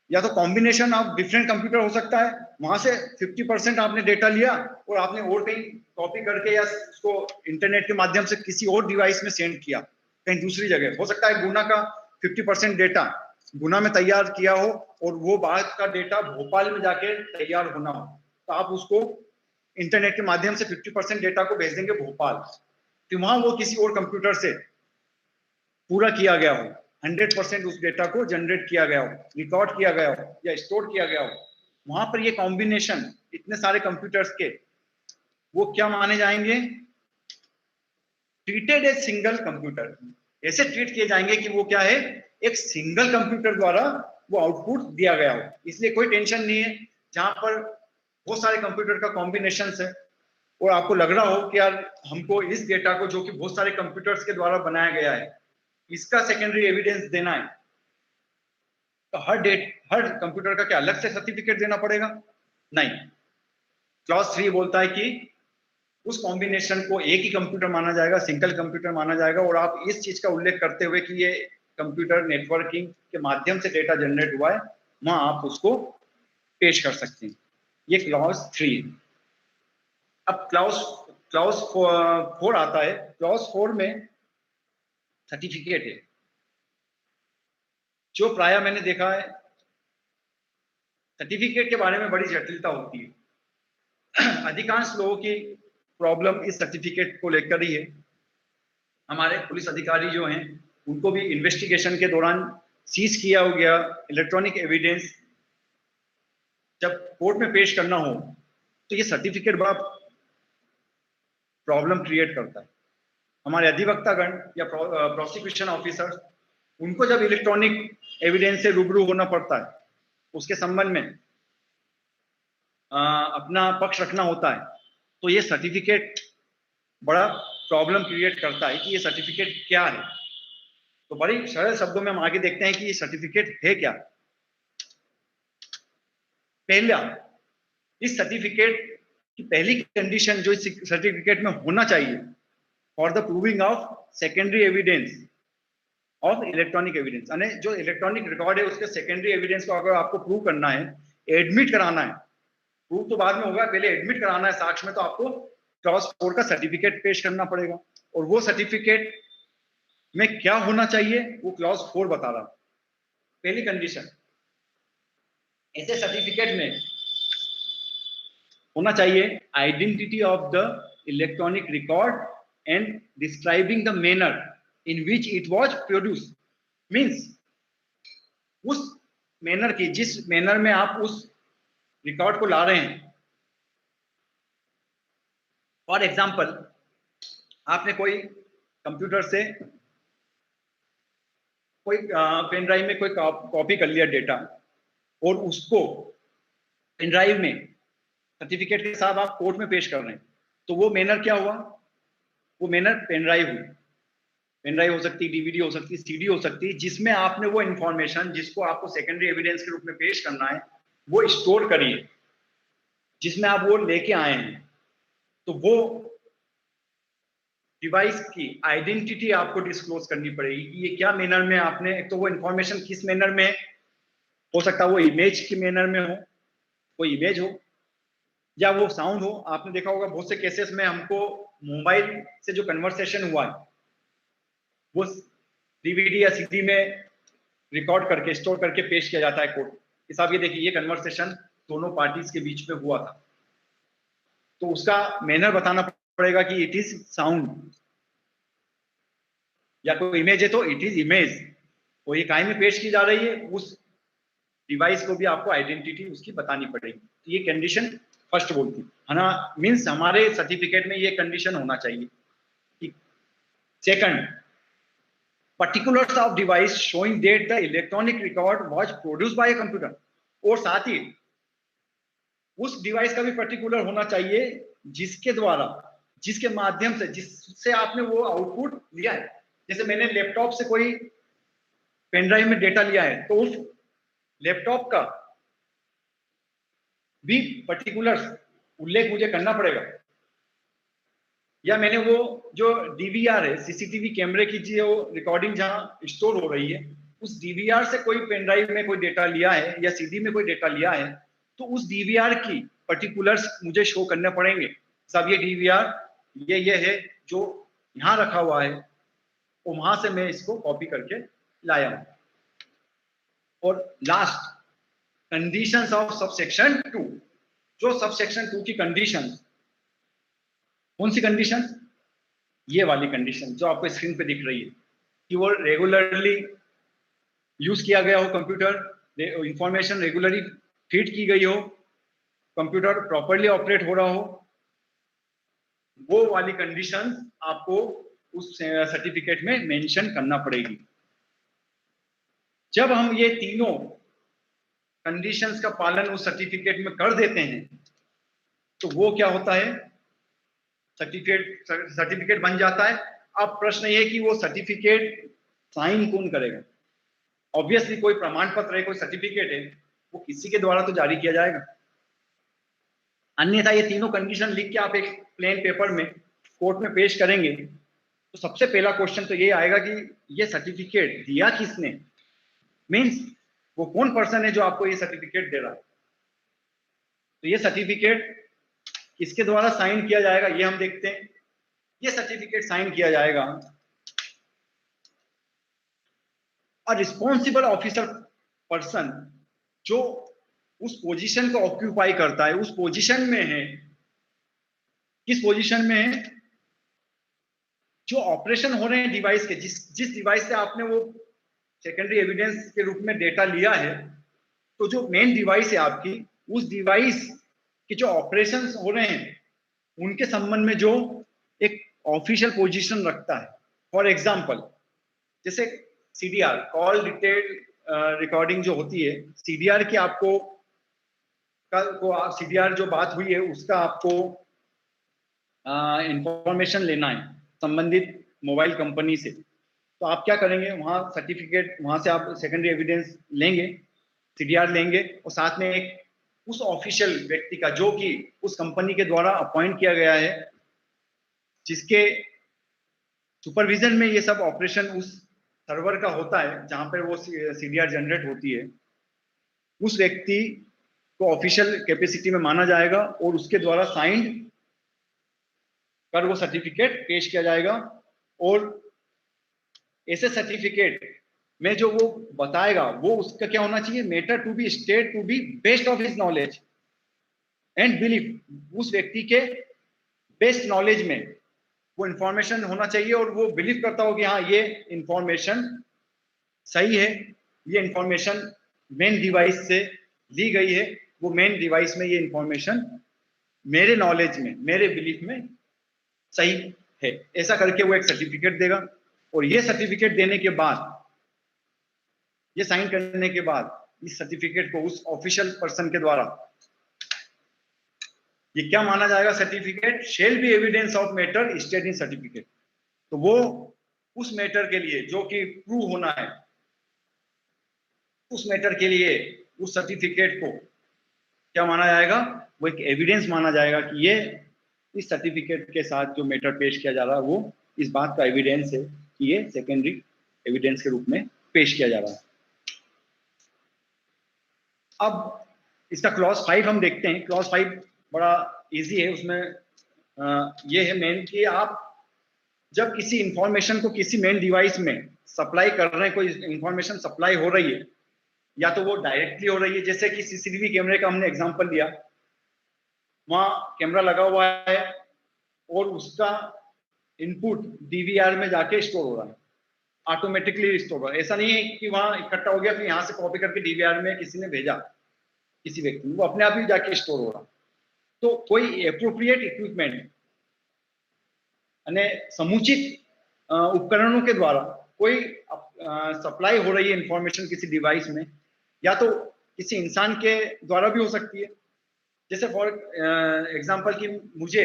या तो कॉम्बिनेशन ऑफ डिफरेंट कंप्यूटर हो सकता है, वहां से 50% आपने डेटा लिया और आपने और कहीं कॉपी करके या उसको इंटरनेट के माध्यम से किसी और डिवाइस में सेंड किया कहीं दूसरी जगह। हो सकता है गुना का 50% डेटा गुना में तैयार किया हो और वो बाद का डेटा भोपाल में जाके तैयार होना हो, तो आप उसको इंटरनेट के माध्यम से 50% डेटा को भेज देंगे भोपाल, फिर वहां वो किसी और कंप्यूटर से पूरा किया गया हो, 100% उस डेटा को जनरेट किया गया हो, रिकॉर्ड किया गया हो या स्टोर किया गया हो। वहां पर ये कॉम्बिनेशन इतने सारे कंप्यूटर्स के वो क्या माने जाएंगे? Treated as single computer. ऐसे ट्रीट किए जाएंगे कि वो क्या है, एक सिंगल कंप्यूटर द्वारा वो आउटपुट दिया गया हो। इसलिए कोई टेंशन नहीं है जहां पर बहुत सारे कंप्यूटर का कॉम्बिनेशन है और आपको लग रहा हो कि यार हमको इस डेटा को जो कि बहुत सारे कंप्यूटर्स के द्वारा बनाया गया है इसका सेकेंडरी एविडेंस देना है, तो हर कंप्यूटर का क्या अलग से सर्टिफिकेट देना पड़ेगा? नहीं। क्लॉज 3 बोलता है कि उस कॉम्बिनेशन को एक ही कंप्यूटर माना जाएगा, सिंगल कंप्यूटर माना जाएगा। और आप इस चीज का उल्लेख करते हुए कि ये कंप्यूटर नेटवर्किंग के माध्यम से डेटा जनरेट हुआ है, वहां आप उसको पेश कर सकते हैं। ये क्लॉज 3। अब क्लॉज 4 आता है। क्लॉज 4 में सर्टिफिकेट है, जो प्राय मैंने देखा है सर्टिफिकेट के बारे में बड़ी जटिलता होती है। अधिकांश लोगों की प्रॉब्लम इस सर्टिफिकेट को लेकर ही है। हमारे पुलिस अधिकारी जो हैं उनको भी इन्वेस्टिगेशन के दौरान सीज किया हो गया इलेक्ट्रॉनिक एविडेंस जब कोर्ट में पेश करना हो तो ये सर्टिफिकेट बड़ा प्रॉब्लम क्रिएट करता है। हमारे अधिवक्तागण या प्रोसिक्यूशन ऑफिसर उनको जब इलेक्ट्रॉनिक एविडेंस से रूबरू होना पड़ता है, उसके संबंध में अपना पक्ष रखना होता है, तो ये सर्टिफिकेट बड़ा प्रॉब्लम क्रिएट करता है कि ये सर्टिफिकेट क्या है। तो बड़ी सरल शब्दों में हम आगे देखते हैं कि ये सर्टिफिकेट है क्या। पहला, इस सर्टिफिकेट की पहली कंडीशन जो इस सर्टिफिकेट में होना चाहिए for the proving of secondary evidence of electronic evidence, यानी जो इलेक्ट्रॉनिक रिकॉर्ड है उसके सेकेंडरी एविडेंस को अगर आपको प्रूव करना है, एडमिट कराना है, प्रूव तो बाद में होगा, पहले एडमिट कराना है साक्ष्य में, तो आपको क्लॉज 4 का सर्टिफिकेट पेश करना पड़ेगा। और वो सर्टिफिकेट में क्या होना चाहिए वो क्लॉज 4 बता रहा। पहली कंडीशन, ऐसे सर्टिफिकेट में होना चाहिए identity of the electronic record and describing the manner in which it was produced, means उस मैनर की, जिस मैनर में आप उस रिकॉर्ड को ला रहे हैं। फॉर एग्जाम्पल, आपने कोई कंप्यूटर से कोई पेन ड्राइव में कोई कॉपी कर लिया डेटा, और उसको पेन ड्राइव में सर्टिफिकेट के साथ आप कोर्ट में पेश कर रहे हैं, तो वो मैनर क्या हुआ? वो मैनर पेन ड्राइव हुई। पेन ड्राइव हो सकती है, डीवीडी हो सकती है, सीडी हो सकती है, जिसमें आपने वो इंफॉर्मेशन जिसको आपको सेकेंडरी एविडेंस के रूप में पेश करना है वो स्टोर करी है, जिसमें आप वो लेके आए हैं। तो वो डिवाइस की आइडेंटिटी आपको डिस्क्लोज करनी पड़ेगी कि ये क्या मैनर में आपने, एक तो वो इंफॉर्मेशन किस मैनर में हो सकता है, वो इमेज के मैनर में हो, वो इमेज हो या वो साउंड हो। आपने देखा होगा बहुत से केसेस में हमको मोबाइल से जो कन्वर्सेशन हुआ है वो डीवीडी या सीडी में रिकॉर्ड करके स्टोर करके पेश किया जाता है कोर्ट के साथ। ये देखिए, ये कन्वर्सेशन दोनों पार्टीज के बीच में हुआ था, तो उसका मैनर बताना पड़ेगा कि इट इज साउंड, या कोई इमेज है तो इट इज इमेज। वो ये काय में पेश की जा रही है, उस डिवाइस को भी आपको आइडेंटिटी उसकी बतानी पड़ेगी। तो ये कंडीशन फर्स्ट बोलती है ना, मीन्स हमारे सर्टिफिकेट में ये कंडीशन होना चाहिए। Second, particulars of device showing that the electronic record was produced by a computer, और साथ ही उस डिवाइस का भी पर्टिकुलर होना चाहिए जिसके द्वारा, जिसके माध्यम से, जिससे आपने वो आउटपुट लिया है। जैसे मैंने लैपटॉप से कोई पेन ड्राइव में डेटा लिया है, तो उस लैपटॉप का भी पर्टिकुलर उल्लेख मुझे करना पड़ेगा। या मैंने वो जो डीवीआर है, सीसीटीवी कैमरे की जो रिकॉर्डिंग जहां स्टोर हो रही है, उस डीवीआर से कोई पेन ड्राइव में कोई डेटा लिया है या सीडी में कोई डेटा लिया है, तो उस डीवीआर की पर्टिकुलर्स मुझे शो करने पड़ेंगे। सब ये डीवीआर ये है जो यहाँ रखा हुआ है, और वहां से मैं इसको कॉपी करके लाया हूं। और लास्ट, कंडीशंस ऑफ सबसेक्शन 2, जो सबसेक्शन 2 की कंडीशंस, कौन सी कंडीशन? ये वाली कंडीशन जो आपको स्क्रीन पे दिख रही है कि वो रेगुलरली यूज किया गया हो, कंप्यूटर इंफॉर्मेशन रेगुलरली फीड की गई हो, कंप्यूटर प्रॉपरली ऑपरेट हो रहा हो, वो वाली कंडीशन आपको उस सर्टिफिकेट में मेंशन करना पड़ेगी। जब हम ये तीनों कंडीशंस का पालन उस सर्टिफिकेट में कर देते हैं, तो वो क्या होता है, सर्टिफिकेट बन जाता है। अब प्रश्न ये है कि वो सर्टिफिकेट साइन कौन करेगा? ऑब्वियसली कोई प्रमाण पत्र है, कोई सर्टिफिकेट है, वो किसी के द्वारा तो जारी किया जाएगा। अन्यथा ये तीनों कंडीशन लिख के आप एक प्लेन पेपर में कोर्ट में पेश करेंगे, तो सबसे पहला क्वेश्चन तो ये आएगा कि ये सर्टिफिकेट दिया किसने, मीन्स वो कौन पर्सन है जो आपको ये सर्टिफिकेट दे रहा है। तो ये सर्टिफिकेट किसके द्वारा साइन किया जाएगा, ये हम देखते हैं। ये सर्टिफिकेट साइन किया जाएगा और रिस्पॉन्सिबल ऑफिसर पर्सन जो उस पोजीशन को ऑक्यूपाई करता है, उस पोजीशन में है। किस पोजीशन में है? जो ऑपरेशन हो रहे हैं डिवाइस के, जिस डिवाइस से आपने वो सेकेंडरी एविडेंस के रूप में डेटा लिया है, तो जो मेन डिवाइस है आपकी, उस डिवाइस के जो ऑपरेशंस हो रहे हैं उनके संबंध में जो एक ऑफिशियल पोजीशन रखता है। फॉर एग्जांपल, जैसे सीडीआर, कॉल डिटेल रिकॉर्डिंग जो होती है, सीडीआर की आपको सीडीआर जो बात हुई है उसका आपको इंफॉर्मेशन लेना है संबंधित मोबाइल कंपनी से, तो आप क्या करेंगे, वहां सर्टिफिकेट, वहां से आप सेकेंडरी एविडेंस लेंगे, सीडीआर लेंगे, और साथ में एक उस ऑफिशियल व्यक्ति का जो कि उस कंपनी के द्वारा अपॉइंट किया गया है, जिसके सुपरविजन में ये सब ऑपरेशन उस सर्वर का होता है जहां पर वो सीडीआर जनरेट होती है, उस व्यक्ति को ऑफिशियल कैपेसिटी में माना जाएगा और उसके द्वारा साइंड कर वो सर्टिफिकेट पेश किया जाएगा। और ऐसे सर्टिफिकेट में जो वो बताएगा वो उसका क्या होना चाहिए, matter to be state to be best of his knowledge and belief, उस व्यक्ति के बेस्ट नॉलेज में वो इंफॉर्मेशन होना चाहिए और वो बिलीव करता हो कि हाँ ये इंफॉर्मेशन सही है, ये इंफॉर्मेशन मेन डिवाइस से ली गई है, वो मेन डिवाइस में ये इंफॉर्मेशन मेरे नॉलेज में, मेरे बिलीफ में सही है। ऐसा करके वो एक सर्टिफिकेट देगा और ये सर्टिफिकेट देने के बाद, ये साइन करने के बाद, इस सर्टिफिकेट को उस ऑफिशियल पर्सन के द्वारा ये क्या माना जाएगा? Certificate shall be evidence of matter state in certificate. तो वो उस मैटर के लिए जो कि प्रूव होना है, उस मैटर के लिए उस सर्टिफिकेट को क्या माना जाएगा? वो एक एविडेंस माना जाएगा कि ये इस सर्टिफिकेट के साथ जो मैटर पेश किया जा रहा है वो इस बात का एविडेंस है कि ये सेकेंडरी एविडेंस के रूप में पेश किया जा रहा है। अब इसका क्लॉज 5 हम देखते हैं। क्लॉज 5 बड़ा इजी है। उसमें ये है मेन कि आप जब किसी इंफॉर्मेशन को किसी मेन डिवाइस में सप्लाई कर रहे हैं, कोई इंफॉर्मेशन सप्लाई हो रही है, या तो वो डायरेक्टली हो रही है, जैसे कि सीसीटीवी कैमरे का हमने एग्जांपल लिया, वहां कैमरा लगा हुआ है और उसका इनपुट डीवीआर में जाके स्टोर हो रहा है, ऑटोमेटिकली स्टोर हो रहा है। ऐसा नहीं है कि वहां इकट्ठा हो गया फिर यहाँ से कॉपी करके डीवीआर में किसी ने भेजा किसी व्यक्ति, वो अपने आप ही जाके स्टोर हो रहा। तो कोई एप्रोप्रिएट इक्विपमेंट यानी समुचित उपकरणों के द्वारा कोई सप्लाई हो रही है इंफॉर्मेशन किसी डिवाइस में, या तो किसी इंसान के द्वारा भी हो सकती है। जैसे फॉर एग्जांपल कि मुझे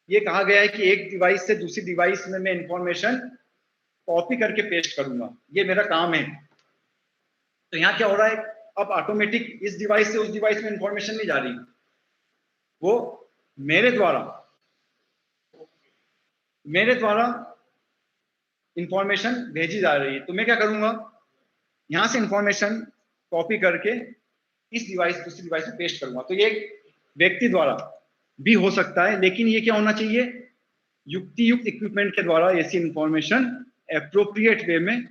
ये कहा गया है कि एक डिवाइस से दूसरी डिवाइस में मैं इंफॉर्मेशन कॉपी करके पेस्ट करूंगा, ये मेरा काम है। तो यहाँ क्या हो रहा है? अब ऑटोमेटिक इस डिवाइस से उस डिवाइस में इंफॉर्मेशन नहीं जा रही, वो मेरे द्वारा इंफॉर्मेशन भेजी जा रही है। तो मैं क्या करूंगा? यहां से इंफॉर्मेशन कॉपी करके इस डिवाइस दूसरी डिवाइस में पेस्ट करूंगा। तो ये व्यक्ति द्वारा भी हो सकता है, लेकिन ये क्या होना चाहिए? युक्तियुक्त इक्विपमेंट के द्वारा ऐसी इंफॉर्मेशन एप्रोप्रिएट वे में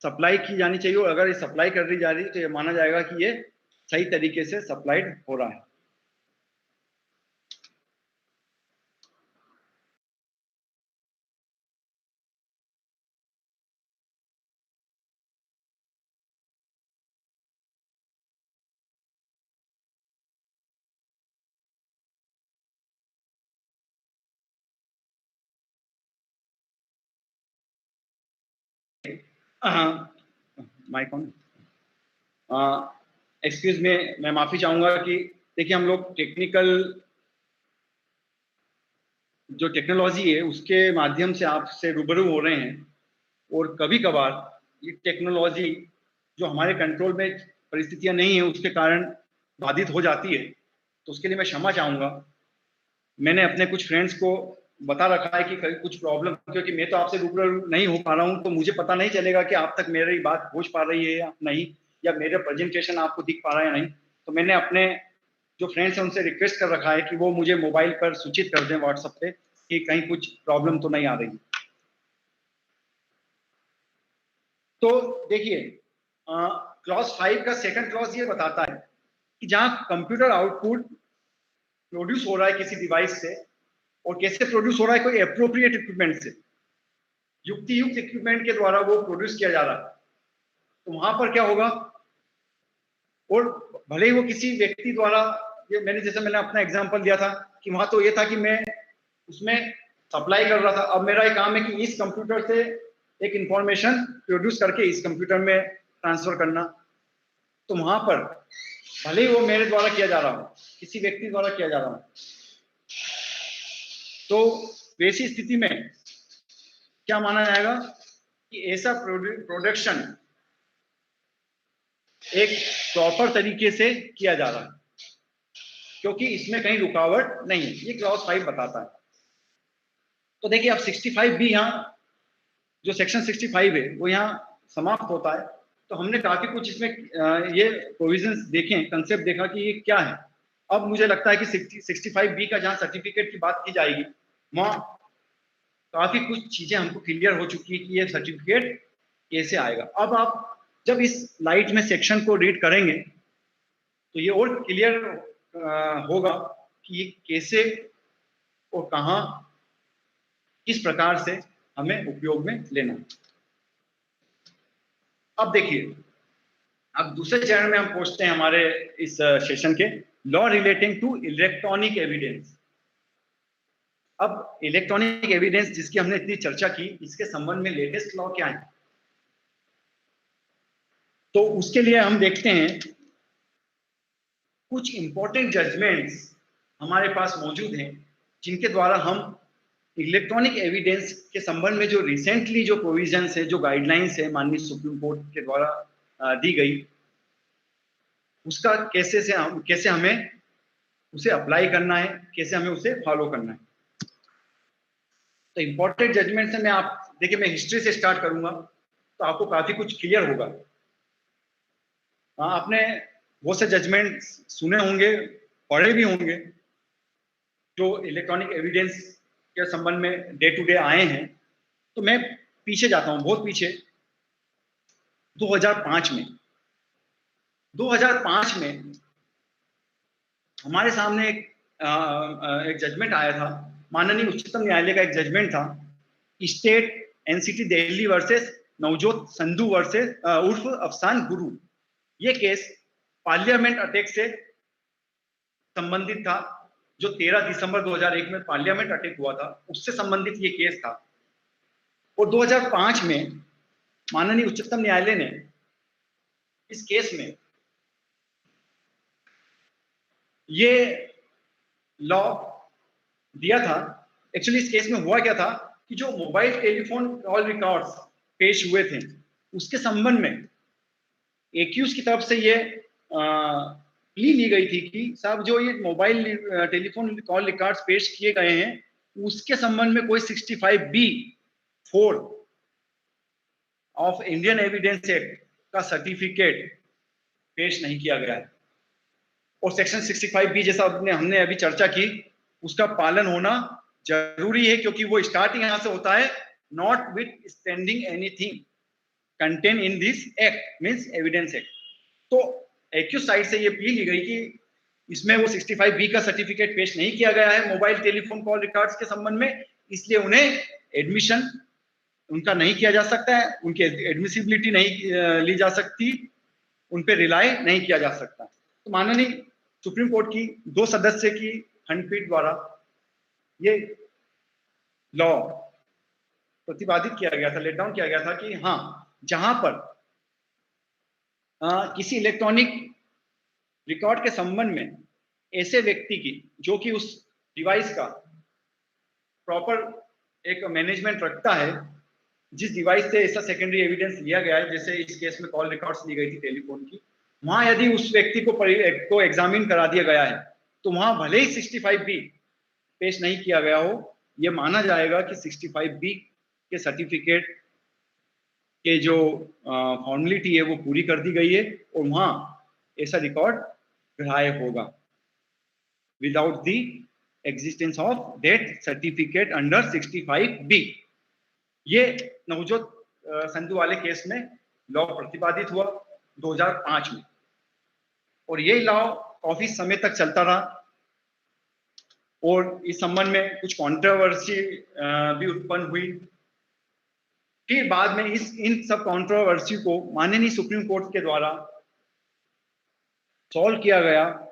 सप्लाई की जानी चाहिए। और अगर ये सप्लाई कर दी जा रही है तो ये माना जाएगा कि ये सही तरीके से सप्लाइड हो रहा है। Mic on. एक्सक्यूज में मैं माफी चाहूंगा कि देखिए हम लोग जो टेक्नोलॉजी है उसके माध्यम से आपसे रूबरू हो रहे हैं, और कभी कभार ये टेक्नोलॉजी जो हमारे कंट्रोल में परिस्थितियां नहीं है उसके कारण बाधित हो जाती है, तो उसके लिए मैं क्षमा चाहूंगा। मैंने अपने कुछ फ्रेंड्स को बता रखा है कि कुछ प्रॉब्लम, क्योंकि मैं तो आपसे रूबरू नहीं हो पा रहा हूँ तो मुझे पता नहीं चलेगा कि आप तक मेरी बात पहुंच पा रही है या नहीं, या मेरा प्रेजेंटेशन आपको दिख पा रहा है या नहीं। तो मैंने अपने जो फ्रेंड्स हैं उनसे रिक्वेस्ट कर रखा है कि वो मुझे मोबाइल पर सूचित कर दें व्हाट्सएप पे कि कहीं कुछ प्रॉब्लम तो नहीं आ रही। तो देखिए क्लॉज 5 का सेकंड क्लॉज ये बताता है कि जहां कंप्यूटर आउटपुट प्रोड्यूस हो रहा है किसी डिवाइस से, और कैसे प्रोड्यूस हो रहा है? कोई एप्रोप्रिएट इक्विपमेंट से, युक्ति युक्त इक्विपमेंट के द्वारा वो प्रोड्यूस किया जा रहा है। तो वहां पर क्या होगा? और भले ही वो किसी व्यक्ति द्वारा, ये मैंने अपना एग्जांपल दिया था कि वहां तो ये था कि मैं उसमें सप्लाई कर रहा था। अब मेरा एक काम है कि इस कंप्यूटर से एक इंफॉर्मेशन प्रोड्यूस करके इस कंप्यूटर में ट्रांसफर करना। तो वहां पर भले ही वो मेरे द्वारा किया जा रहा हो, किसी व्यक्ति द्वारा किया जा रहा हो, तो वैसी स्थिति में क्या माना जाएगा कि ऐसा प्रोडक्शन एक प्रॉपर तरीके से किया जा रहा है, क्योंकि इसमें कहीं रुकावट नहीं है। ये क्लॉज 5 बताता है। तो देखिए अब 65 भी यहाँ, जो सेक्शन 65 है वो यहाँ समाप्त होता है। तो हमने काफी कुछ इसमें ये प्रोविजंस देखे, कंसेप्ट देखा कि ये क्या है। अब मुझे लगता है कि 65 बी का जहाँ सर्टिफिकेट की बात की जाएगी, वहाँ काफी कुछ चीजें हमको क्लियर हो चुकी है कि ये सर्टिफिकेट कैसे आएगा। अब आप जब इस लाइट में सेक्शन को रीड करेंगे तो ये और क्लियर होगा कि ये कैसे और कहाँ किस प्रकार से हमें उपयोग में लेना। अब देखिए, अब दूसरे चरण में हम पहुंचते हैं हमारे इस सेशन के, law relating to electronic evidence. अब इलेक्ट्रॉनिक एविडेंस जिसकी हमने इतनी चर्चा की, इसके संबंध में लेटेस्ट लॉ क्या है, तो उसके लिए हम देखते हैं कुछ इंपॉर्टेंट जजमेंट्स हमारे पास मौजूद हैं जिनके द्वारा हम इलेक्ट्रॉनिक एविडेंस के संबंध में जो रिसेंटली जो प्रोविजंस है, जो गाइडलाइंस है माननीय सुप्रीम कोर्ट के द्वारा दी गई, उसका कैसे हमें उसे अप्लाई करना है, कैसे हमें उसे फॉलो करना है। तो इंपॉर्टेंट जजमेंट से मैं हिस्ट्री से स्टार्ट करूंगा तो आपको काफी कुछ क्लियर होगा। आपने बहुत से जजमेंट सुने होंगे, पढ़े भी होंगे, जो इलेक्ट्रॉनिक एविडेंस के संबंध में डे टू डे आए हैं। तो मैं पीछे जाता हूं, बहुत पीछे, 2005 में हमारे सामने एक जजमेंट आया था, माननीय उच्चतम न्यायालय का एक जजमेंट था, state NCT Delhi versus Navjot Sandhu versus उर्फ अफसान गुरु। ये केस पार्लियामेंट अटैक से संबंधित था, जो 13 दिसंबर 2001 में पार्लियामेंट अटैक हुआ था, उससे संबंधित ये केस था। और 2005 में माननीय उच्चतम न्यायालय ने इस केस में ये लॉ दिया था। एक्चुअली इस केस में हुआ क्या था कि जो मोबाइल टेलीफोन कॉल रिकॉर्ड्स पेश हुए थे, उसके संबंध में एक्यूज की तरफ से ये प्ली ली गई थी कि साहब जो ये मोबाइल टेलीफोन कॉल रिकॉर्ड्स पेश किए गए हैं, उसके संबंध में कोई 65B(4) of Indian evidence act का सर्टिफिकेट पेश नहीं किया गया है। और सेक्शन 65B जैसा हमने अभी चर्चा की, उसका पालन होना जरूरी है, क्योंकि वो स्टार्टिंग यहां से होता है, not with standing anything contain in this act means evidence act. तो एक्यूज साइड से ये प्ली ली गई कि इसमें वो 65B का सर्टिफिकेट पेश नहीं किया गया है मोबाइल टेलीफोन कॉल रिकॉर्ड्स के संबंध में, इसलिए उन्हें एडमिशन उनका नहीं किया जा सकता है, उनकी एडमिसिबिलिटी नहीं ली जा सकती, उन पे रिलाई नहीं किया जा सकता। तो माननीय सुप्रीम कोर्ट की 2 सदस्य की खंडपीठ द्वारा ये लॉ प्रतिपादित किया गया था, लेट डाउन किया गया था कि हाँ, जहां पर किसी इलेक्ट्रॉनिक रिकॉर्ड के संबंध में ऐसे व्यक्ति की जो कि उस डिवाइस का प्रॉपर एक मैनेजमेंट रखता है, जिस डिवाइस से ऐसा सेकेंडरी एविडेंस लिया गया है, जैसे इस केस में कॉल रिकॉर्ड्स ली गई थी टेलीफोन की, वहां यदि उस व्यक्ति को एग्जामिन करा दिया गया है, तो वहां भले ही 65B पेश नहीं किया गया हो, यह माना जाएगा कि 65B के सर्टिफिकेट के जो फॉर्मेलिटी है वो पूरी कर दी गई है, और वहां ऐसा रिकॉर्ड ग्राह्य होगा without the existence of that certificate under 65B। ये नवजोत संधू वाले केस में लॉ प्रतिपादित हुआ 2005 में, और ये लॉ काफी समय तक चलता रहा, और इस संबंध में कुछ कंट्रोवर्सी भी उत्पन्न हुई। फिर बाद में इन सब कंट्रोवर्सी को माननीय सुप्रीम कोर्ट के द्वारा सॉल्व किया गया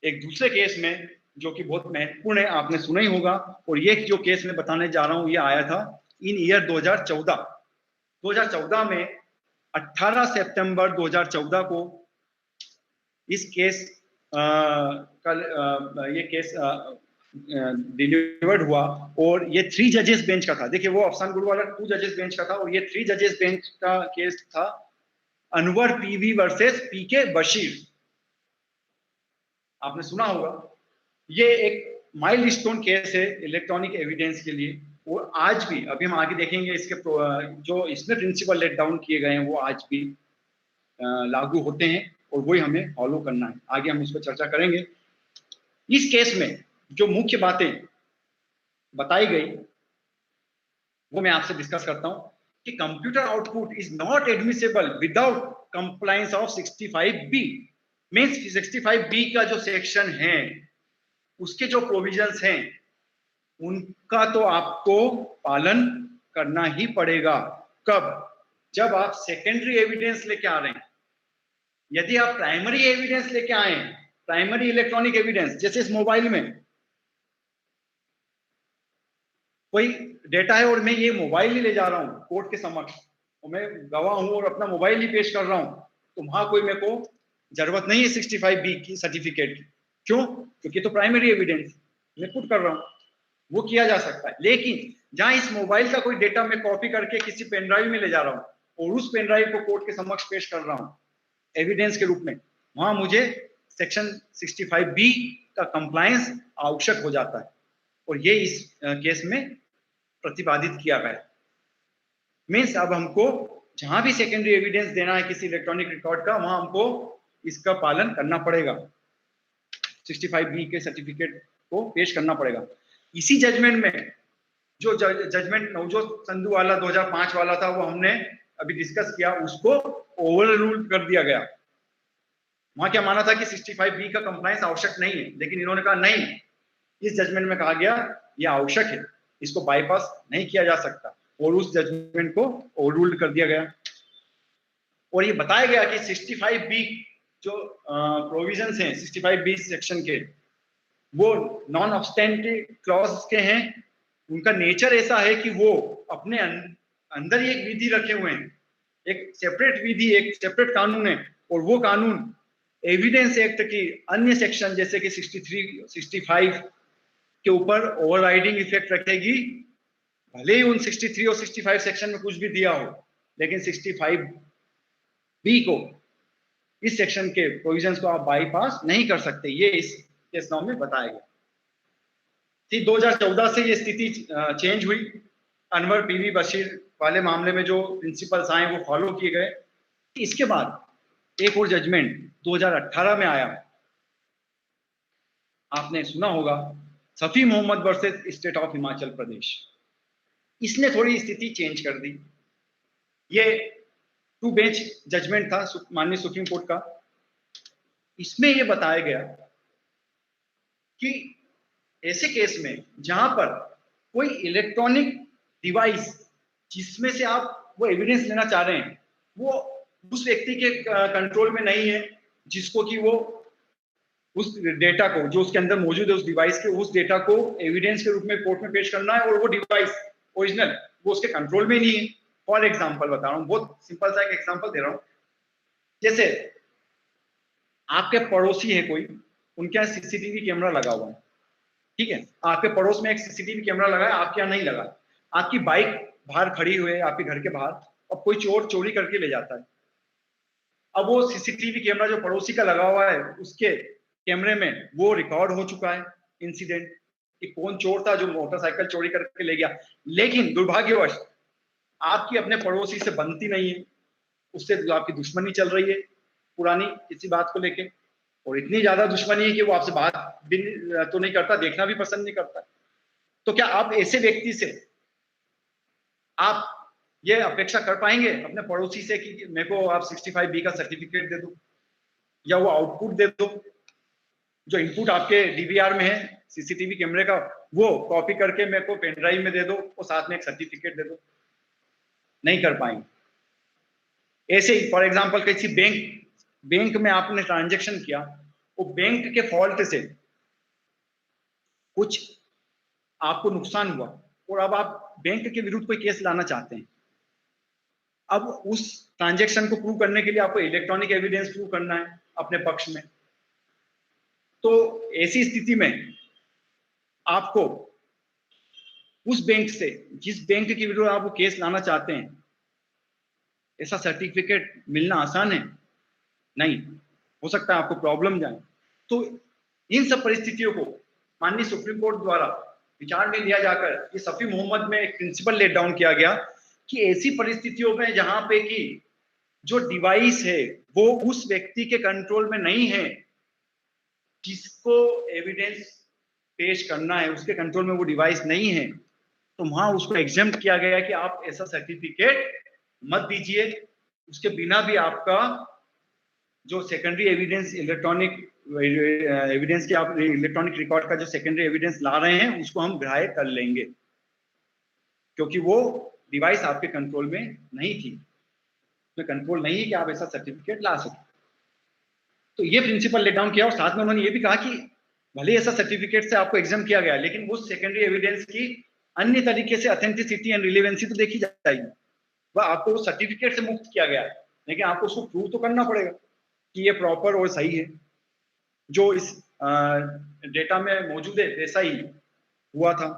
एक दूसरे केस में, जो कि बहुत महत्वपूर्ण है, आपने सुना ही होगा। और ये जो केस मैं बताने जा रहा हूं, ये आया था इन ईयर 2014 में 18 सितंबर 2014 को इस केस ये केस डिलीवर्ड हुआ, और ये 3 जजेस बेंच का था। देखिए, वो अफसान गुरु वाला 2 जजेस बेंच का था, और ये 3 जजेस बेंच का केस था, अनवर पीवी वर्सेस पीके बशीर। आपने सुना होगा, ये एक माइलस्टोन केस है इलेक्ट्रॉनिक एविडेंस के लिए, और आज भी, अभी हम आगे देखेंगे, इसके जो इसमें प्रिंसिपल लेट डाउन किए गए हैं वो आज भी लागू होते हैं, और वही हमें फॉलो करना है। आगे हम इस पर चर्चा करेंगे। इस केस में जो मुख्य बातें बताई गई वो मैं आपसे डिस्कस करता हूं कि computer output is not admissible without compliance of 65B। Means 65B का जो सेक्शन है, उसके जो प्रोविजंस हैं, उनका तो आपको पालन करना ही पड़ेगा। कब? जब आप सेकेंडरी एविडेंस लेके आ रहे हैं। यदि आप प्राइमरी एविडेंस लेके आए, प्राइमरी इलेक्ट्रॉनिक एविडेंस, जैसे इस मोबाइल में कोई डेटा है और मैं ये मोबाइल ही ले जा रहा हूं कोर्ट के समक्ष, और मैं गवाह हूं और अपना मोबाइल ही पेश कर रहा हूं, तो वहां कोई मेरे को जरूरत नहीं है 65B की सर्टिफिकेट की। क्यों? क्योंकि तो प्राइमरी एविडेंस मैं पुट कर रहा हूं, वो किया जा सकता है। लेकिन जहां इस मोबाइल का कोई डेटा मैं कॉपी करके किसी पेन ड्राइव में ले जा रहा हूं और उस पेन ड्राइव को कोर्ट के समक्ष पेश कर रहा हूं एविडेंस के रूप में, वहां मुझे सेक्शन 65B का कंप्लायंस आवश्यक हो जाता है, और ये इस केस में प्रतिपादित किया गया। मीन्स अब हमको जहां भी सेकेंडरी एविडेंस देना है किसी इलेक्ट्रॉनिक रिकॉर्ड का, वहां हमको इसका पालन करना पड़ेगा, 65B के सर्टिफिकेट को पेश करना पड़ेगा। इसी जजमेंट में जो जजमेंट नवजोत संधू वाला 2005 वाला था, वो हमने अभी डिस्कस किया, उसको ओवर रूल कर दिया गया। वहां क्या माना था कि 65B का कंप्लायंस आवश्यक नहीं है, लेकिन इन्होंने कहा नहीं, इस जजमेंट में कहा गया ये आवश्यक है, इसको बाईपास नहीं किया जा सकता, और उस जजमेंट को ओवररूल्ड कर दिया गया। और ये बताया गया कि 65B जो प्रोविजंस हैं 65B सेक्शन के, वो नॉन ऑब्स्टेंटिव क्लॉज के हैं। उनका नेचर ऐसा है कि वो अपने अंदर ही एक विधि रखे हुए हैं, एक सेपरेट विधि, एक सेपरेट कानून है, और वो कानून एविडेंस एक्ट की अन्य सेक्शन जैसे कि 63, 65 के ऊपर ओवरराइडिंग इफेक्ट रखेगी। भले ही उन 63 और 65 सेक्शन में कुछ भी दिया हो, लेकिन 65B को, इस सेक्शन के प्रोविजंस को आप बाईपास नहीं कर सकते। ये इस केस नॉम में बताया गया। 2014 से ये स्थिति चेंज हुई। अनवर पीवी बशीर वाले मामले में जो प्रिंसिपल्स आए वो फॉलो किए गए। इसके बाद एक और जजमेंट 2018 में आया, आपने सुना होगा, Shafhi Mohammad versus state of Himachal Pradesh. इसने थोड़ी स्थिति चेंज कर दी। ये 2 बेंच जजमेंट था माननीय सुप्रीम कोर्ट का। इसमें ये बताया गया कि ऐसे केस में जहां पर कोई इलेक्ट्रॉनिक डिवाइस जिसमें से आप वो एविडेंस लेना चाह रहे हैं वो उस व्यक्ति के कंट्रोल में नहीं है, जिसको कि वो उस डेटा को जो उसके अंदर मौजूद है, उस डिवाइस के उस डेटा को एविडेंस के रूप में कोर्ट में पेश करना है, और वो डिवाइस ओरिजिनल वो उसके कंट्रोल में नहीं है। फॉर एग्जांपल बता रहा हूँ, बहुत सिंपल सा एक एग्जांपल दे रहा हूँ। जैसे आपके पड़ोसी है कोई, उनके यहाँ सीसीटीवी कैमरा लगा हुआ है, ठीक है, आपके पड़ोस में एक सीसीटीवी कैमरा लगा है, आपके यहाँ नहीं लगा। आपकी बाइक बाहर खड़ी हुई है आपके घर के बाहर, और कोई चोर चोरी करके ले जाता है। अब वो सीसीटीवी कैमरा जो पड़ोसी का लगा हुआ है, उसके कैमरे में वो रिकॉर्ड हो चुका है इंसिडेंट कि कौन चोर था जो मोटरसाइकिल चोरी करके ले गया। लेकिन दुर्भाग्यवश आपकी अपने पड़ोसी से बनती नहीं है, उससे जो आपकी दुश्मनी चल रही है पुरानी किसी बात को लेके, और इतनी ज्यादा दुश्मनी है कि वो आपसे बात भी तो नहीं करता, देखना भी पसंद नहीं करता। तो क्या आप ऐसे व्यक्ति से आप ये अपेक्षा कर पाएंगे अपने पड़ोसी से कि मेरे को आप 65B का सर्टिफिकेट दे दो, या वो आउटपुट दे दो, जो इनपुट आपके डीवीआर में है सीसीटीवी कैमरे का, वो कॉपी करके मेरे को पेन ड्राइव में दे दो और साथ में एक सर्टिफिकेट दे दो? नहीं कर पाएंगे। ऐसे ही फॉर एग्जांपल किसी बैंक में आपने ट्रांजैक्शन किया, वो बैंक के फॉल्ट से कुछ आपको नुकसान हुआ, और अब आप बैंक के विरुद्ध कोई केस लाना चाहते हैं। अब उस ट्रांजैक्शन को प्रूव करने के लिए आपको इलेक्ट्रॉनिक एविडेंस प्रूव करना है अपने पक्ष में। तो ऐसी स्थिति में आपको उस बैंक से, जिस बैंक के विरुद्ध आप वो केस लाना चाहते हैं, ऐसा सर्टिफिकेट मिलना आसान है? नहीं, हो सकता है आपको प्रॉब्लम जाए। तो इन सब परिस्थितियों को माननीय सुप्रीम कोर्ट द्वारा विचार में लिया जाकर ये सफी मोहम्मद में एक प्रिंसिपल लेट डाउन किया गया कि ऐसी परिस्थितियों में जहां पे कि जो डिवाइस है वो उस व्यक्ति के कंट्रोल में नहीं है जिसको एविडेंस पेश करना है, उसके कंट्रोल में वो डिवाइस नहीं है, तो वहां उसको एग्जेम्प्ट किया गया कि आप ऐसा सर्टिफिकेट मत दीजिए, उसके बिना भी आपका जो सेकेंडरी एविडेंस इलेक्ट्रॉनिक एविडेंस के आप इलेक्ट्रॉनिक रिकॉर्ड का जो सेकेंडरी एविडेंस ला रहे हैं उसको हम ग्राह्य कर लेंगे, क्योंकि वो डिवाइस आपके कंट्रोल में नहीं थी, उसमें कंट्रोल नहीं है कि आप ऐसा सर्टिफिकेट ला सकें। तो ये प्रिंसिपल लेट डाउन किया और साथ में उन्होंने ये भी कहा कि भले ऐसा सर्टिफिकेट से आपको एग्जाम किया गया लेकिन वो सेकेंडरी एविडेंस की अन्य तरीके से ऑथेंटिसिटी एंड रिलेवेंसी तो देखी जाएगी। वह आपको सर्टिफिकेट से मुक्त किया गया है लेकिन आपको उसको प्रूव तो करना पड़ेगा कि ये प्रॉपर और सही है, जो इस डेटा में मौजूद है वैसा ही हुआ था,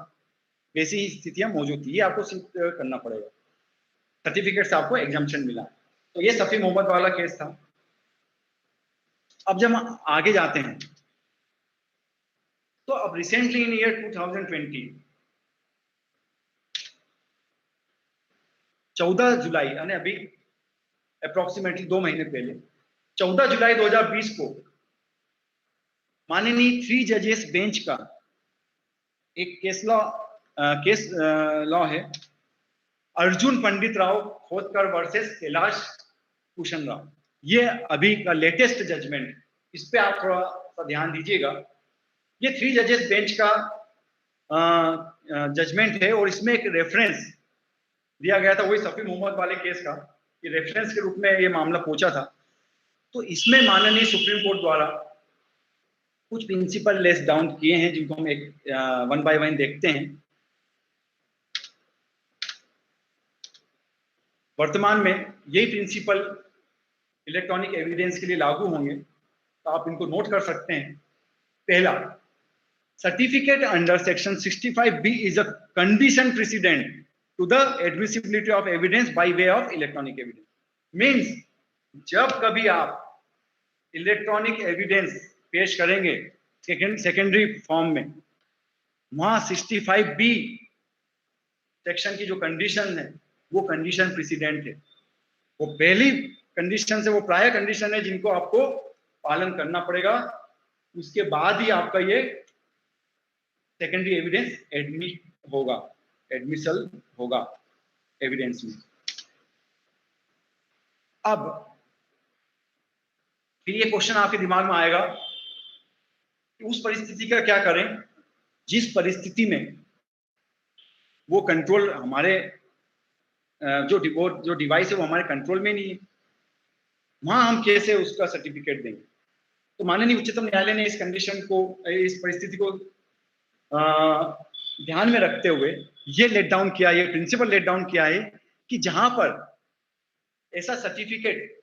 वैसी ही स्थितियां मौजूद थी, ये आपको सिद्ध करना पड़ेगा। सर्टिफिकेट से आपको एग्जाम्पशन मिला। तो ये सफी मोहम्मद वाला केस था। अब जब हम आगे जाते हैं तो अब रिसेंटली इन ईयर 2020 14 जुलाई यानी अभी अप्रोक्सीमेटली 2 महीने पहले 14 जुलाई 2020 को माननीय 3 जजेस बेंच का एक केस लॉ है, अर्जुन पंडित राव खोतकर वर्सेस कैलाश भूषण राव। ये अभी का लेटेस्ट जजमेंट, इस पे आप थोड़ा सा ध्यान दीजिएगा। ये 3 जजेस बेंच का जजमेंट है और इसमें एक रेफरेंस दिया गया था, वही सफी मोहम्मद वाले केस का ये रेफरेंस के रूप में ये मामला पहुंचा था। तो इसमें माननीय सुप्रीम कोर्ट द्वारा कुछ प्रिंसिपल लेस डाउन किए हैं जिनको हम एक वन बाय वन देखते हैं। वर्तमान में यही प्रिंसिपल इलेक्ट्रॉनिक एविडेंस के लिए लागू होंगे, तो आप इनको नोट कर सकते हैं। पहला, certificate under section 65B is a condition president to the admissibility of evidence by way of electronic evidence. Means जब कभी आप इलेक्ट्रॉनिक एविडेंस पेश करेंगे सेकेंडरी फॉर्म में, वहां 65B सेक्शन की जो कंडीशन है वो कंडीशन प्रेसिडेंट है। वो पहली कंडीशन से वो प्रायर कंडीशन है जिनको आपको पालन करना पड़ेगा, उसके बाद ही आपका ये सेकेंडरी एविडेंस एडमिट होगा, एडमिसल होगा एविडेंस में। अब फिर ये क्वेश्चन आपके दिमाग में आएगा कि उस परिस्थिति का क्या करें जिस परिस्थिति में वो कंट्रोल हमारे जो डिवाइस है वो हमारे कंट्रोल में नहीं है, वहां हम कैसे उसका सर्टिफिकेट देंगे। तो माननीय उच्चतम न्यायालय ने इस कंडीशन को, इस परिस्थिति को ध्यान में रखते हुए ये लेट डाउन किया, ये प्रिंसिपल लेट डाउन किया है कि जहां पर ऐसा सर्टिफिकेट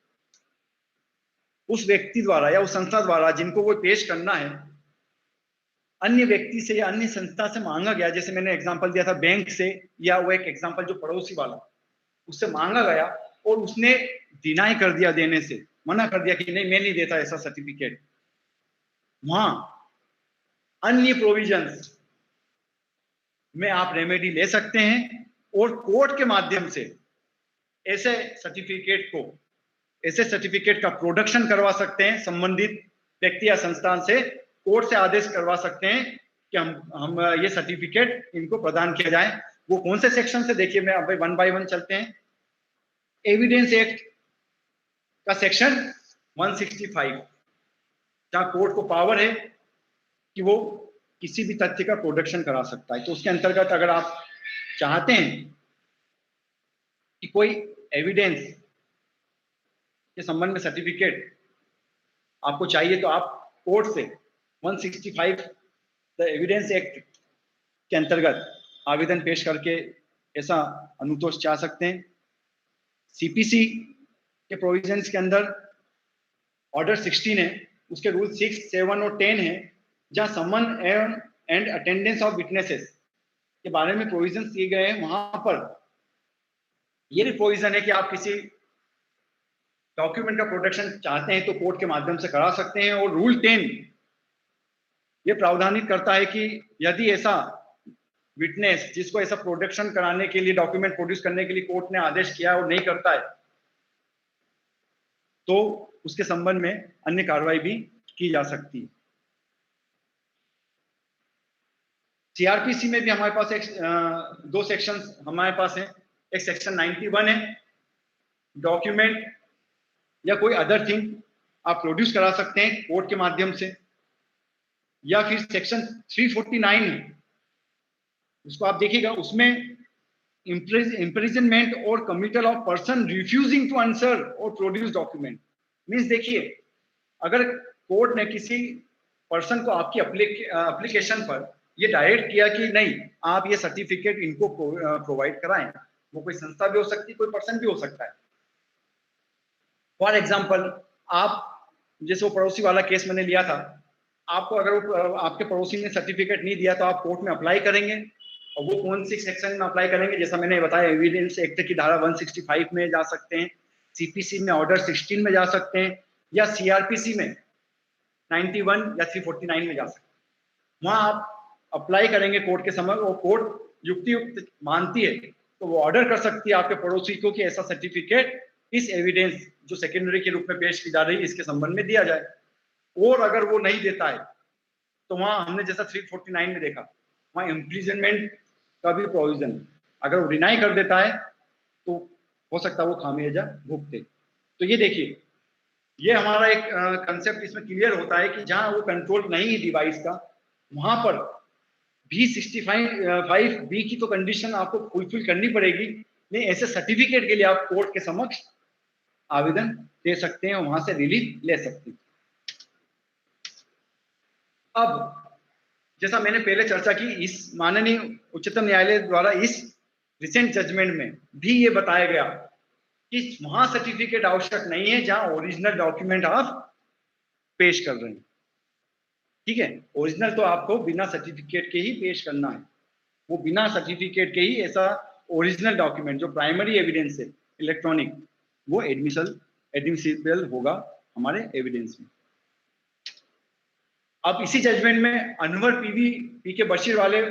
उस व्यक्ति द्वारा या उस संस्था द्वारा जिनको वो पेश करना है अन्य व्यक्ति से या अन्य संस्था से मांगा गया, जैसे मैंने एग्जांपल दिया था बैंक से, या वो एक एग्जांपल जो पड़ोसी वाला उससे मांगा गया और उसने डिनाई कर दिया, देने से मना कर दिया कि नहीं मैं नहीं देता ऐसा सर्टिफिकेट, वहां अन्य प्रोविजंस में आप रेमेडी ले सकते हैं और कोर्ट के माध्यम से ऐसे सर्टिफिकेट का प्रोडक्शन करवा सकते हैं। संबंधित व्यक्ति या संस्थान से कोर्ट से आदेश करवा सकते हैं कि हम ये सर्टिफिकेट इनको प्रदान किया जाए। वो कौन से सेक्शन से, देखिए मैं अब वन बाय वन चलते हैं। एविडेंस एक्ट का सेक्शन 165, जहां कोर्ट को पावर है कि वो किसी भी तथ्य का प्रोडक्शन करा सकता है। तो उसके अंतर्गत अगर आप चाहते हैं कि कोई एविडेंस के संबंध में सर्टिफिकेट आपको चाहिए तो आप कोर्ट से 165 द एविडेंस एक्ट के अंतर्गत आवेदन पेश करके ऐसा अनुतोष चाह सकते हैं। सीपीसी के प्रोविजंस के अंदर ऑर्डर 16 है, उसके रूल 6, 7 और 10 है, जहां someone and attendance of witnesses के बारे में प्रोविजन दिए गए हैं। वहां पर ये भी प्रोविजन है कि आप किसी डॉक्यूमेंट का प्रोडक्शन चाहते हैं तो कोर्ट के माध्यम से करा सकते हैं। और रूल 10 ये प्रावधानित करता है कि यदि ऐसा विटनेस जिसको ऐसा प्रोडक्शन कराने के लिए, डॉक्यूमेंट प्रोड्यूस करने के लिए कोर्ट ने आदेश किया और नहीं करता है तो उसके संबंध में अन्य कार्रवाई भी की जा सकती है। सीआरपीसी में भी हमारे पास दो सेक्शंस हमारे पास हैं। एक सेक्शन 91 है, डॉक्यूमेंट या कोई अदर थिंग आप प्रोड्यूस करा सकते हैं कोर्ट के माध्यम से, या फिर सेक्शन 349 है, उसको आप देखिएगा, उसमें imprisonment और committal of person refusing to answer और प्रोड्यूस डॉक्यूमेंट। मीन्स देखिए, अगर कोर्ट ने किसी पर्सन को आपकी एप्लीकेशन पर ये डायरेक्ट किया कि नहीं आप ये सर्टिफिकेट इनको प्रोवाइड कराएं, वो कोई संस्था भी हो सकती है, कोई पर्सन भी हो सकता है। फॉर एग्जाम्पल, आप जैसे वो पड़ोसी वाला केस मैंने लिया था, आपको अगर वो आपके पड़ोसी ने सर्टिफिकेट नहीं दिया तो आप कोर्ट में अप्लाई करेंगे, और वो कौन सी सेक्शन में अप्लाई करेंगे, जैसा मैंने बताया एविडेंस एक्ट की धारा 165 में जा सकते हैं, सीपीसी में ऑर्डर 16 में जा सकते हैं, या सीआरपीसी में 91 या 349 में जा सकते हैं। वहां आप अप्लाई करेंगे कोर्ट के समय, और कोर्ट युक्ति मानती है तो वो ऑर्डर कर सकती है आपके पड़ोसी को कि ऐसा सर्टिफिकेट इस एविडेंस जो सेकेंडरी के रूप में पेश की जा रही है इसके संबंध में दिया जाए। और अगर वो नहीं देता है तो वहां हमने जैसा 349 में देखा, वहां इम्प्रिजनमेंट का भी प्रोविजन, अगर वो डिनाई कर देता है तो हो सकता है वो खामियाजा भुगते। तो ये देखिए, ये हमारा एक कंसेप्ट इसमें क्लियर होता है कि जहां वो कंट्रोल नहीं है डिवाइस का, वहां पर भी 65 बी की तो कंडीशन आपको फुलफिल करनी पड़ेगी। नहीं, ऐसे सर्टिफिकेट के लिए आप कोर्ट के समक्ष आवेदन दे सकते हैं और वहां से रिलीफ ले सकते हैं। अब जैसा मैंने पहले चर्चा की, इस माननीय उच्चतम न्यायालय द्वारा इस रिसेंट जजमेंट में भी ये बताया गया कि वहां सर्टिफिकेट आवश्यक नहीं है जहां ओरिजिनल डॉक्यूमेंट आप पेश कर रहे हैं। ठीक है, ओरिजिनल तो आपको बिना सर्टिफिकेट के ही पेश करना है, वो बिना सर्टिफिकेट के ही ऐसा ओरिजिनल डॉक्यूमेंट जो प्राइमरी एविडेंस है इलेक्ट्रॉनिक, वो एडमिसिबल होगा हमारे एविडेंस में। अब इसी जजमेंट में अनवर पी के बशीर वाले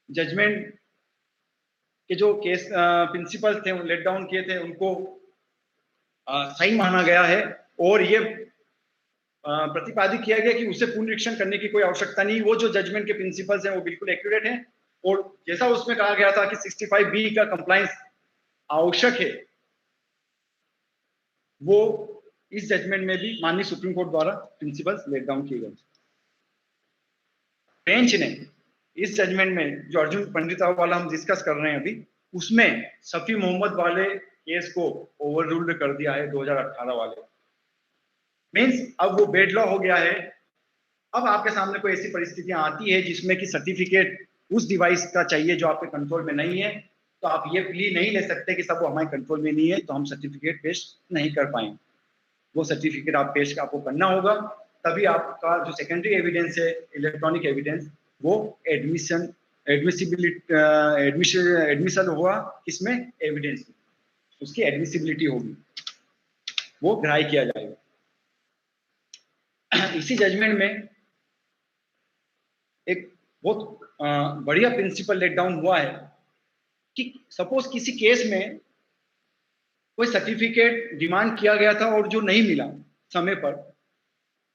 जजमेंट के जो केस प्रिंसिपल थे, लेट डाउन किए थे, उनको सही माना गया है, और ये प्रतिपादित किया गया कि उसे पुनरीक्षण करने की कोई आवश्यकता नहीं। वो जो जजमेंट के प्रिंसिपल्स हैं वो बिल्कुल एक्यूरेट हैं, और जैसा उसमें कहा गया था कि 65B का कंप्लायंस आवश्यक है, वो इस जजमेंट में भी माननीय सुप्रीम कोर्ट द्वारा प्रिंसिपल्स लेट डाउन किए गए। बेंच ने इस जजमेंट में जो अर्जुन पंडित वाला हम डिस्कस कर रहे हैं अभी, उसमें शफी मोहम्मद वाले केस को ओवररूल्ड कर दिया है 2018 वाले। मींस अब वो बेड लॉ हो गया है। अब आपके सामने कोई ऐसी परिस्थितियां आती है जिसमें कि सर्टिफिकेट उस डिवाइस का चाहिए जो आपके कंट्रोल में नहीं है, तो आप ये प्ली नहीं ले सकते कि सब वो हमारे कंट्रोल में नहीं है तो हम सर्टिफिकेट पेश नहीं कर पाएंगे। वो सर्टिफिकेट आप पेश आपको करना होगा, तभी आपका जो सेकेंडरी एविडेंस है इलेक्ट्रॉनिक एविडेंस, वो एडमिशन हुआ किसमें, एविडेंस में, उसकी एडमिसिबिलिटी होगी, वो ग्राह्य किया जाएगा। इसी जजमेंट में एक बहुत बढ़िया प्रिंसिपल लेट डाउन हुआ है कि सपोज किसी केस में कोई सर्टिफिकेट डिमांड किया गया था और जो नहीं मिला समय पर,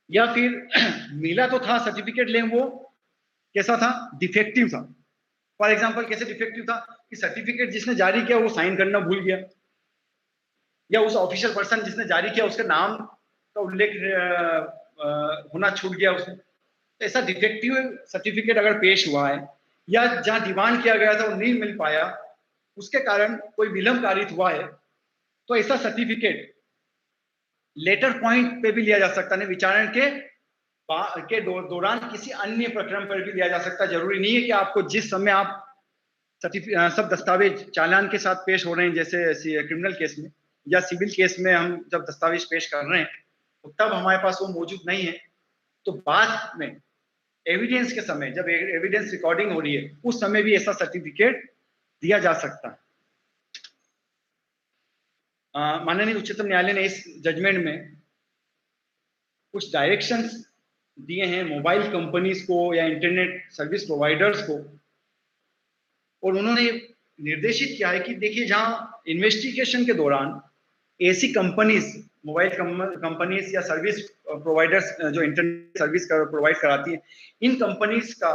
या फिर मिला तो था सर्टिफिकेट, लेकिन वो कैसा था, डिफेक्टिव था। फॉर एग्जांपल कैसे डिफेक्टिव था कि सर्टिफिकेट जिसने जारी किया वो साइन करना भूल गया, या उस ऑफिशियल पर्सन जिसने जारी किया उसके नाम का उल्लेख होना छूट गया उसमें। तो ऐसा डिफेक्टिव सर्टिफिकेट अगर पेश हुआ है, या जहां डिमांड किया गया था वो नहीं मिल पाया, उसके कारण कोई विलंब कारित हुआ है, तो ऐसा सर्टिफिकेट लेटर पॉइंट पे भी लिया जा सकता है, विचारण के दौरान किसी अन्य प्रकरण पर भी लिया जा सकता है। जरूरी नहीं है कि आपको जिस समय आप सब दस्तावेज चालान के साथ पेश हो रहे हैं, जैसे क्रिमिनल केस में या सिविल केस में हम जब दस्तावेज पेश कर रहे हैं तो तब हमारे पास वो मौजूद नहीं है, तो बाद में एविडेंस के समय जब एविडेंस रिकॉर्डिंग हो रही है उस समय भी ऐसा सर्टिफिकेट दिया जा सकता है। माननीय उच्चतम न्यायालय ने इस जजमेंट में कुछ डायरेक्शंस दिए हैं मोबाइल कंपनीज को या इंटरनेट सर्विस प्रोवाइडर्स को, और उन्होंने निर्देशित किया है कि देखिए, जहां इन्वेस्टिगेशन के दौरान ऐसी कंपनीज, मोबाइल कंपनीज या सर्विस प्रोवाइडर्स जो इंटरनेट सर्विस प्रोवाइड कराती है, इन कंपनीज का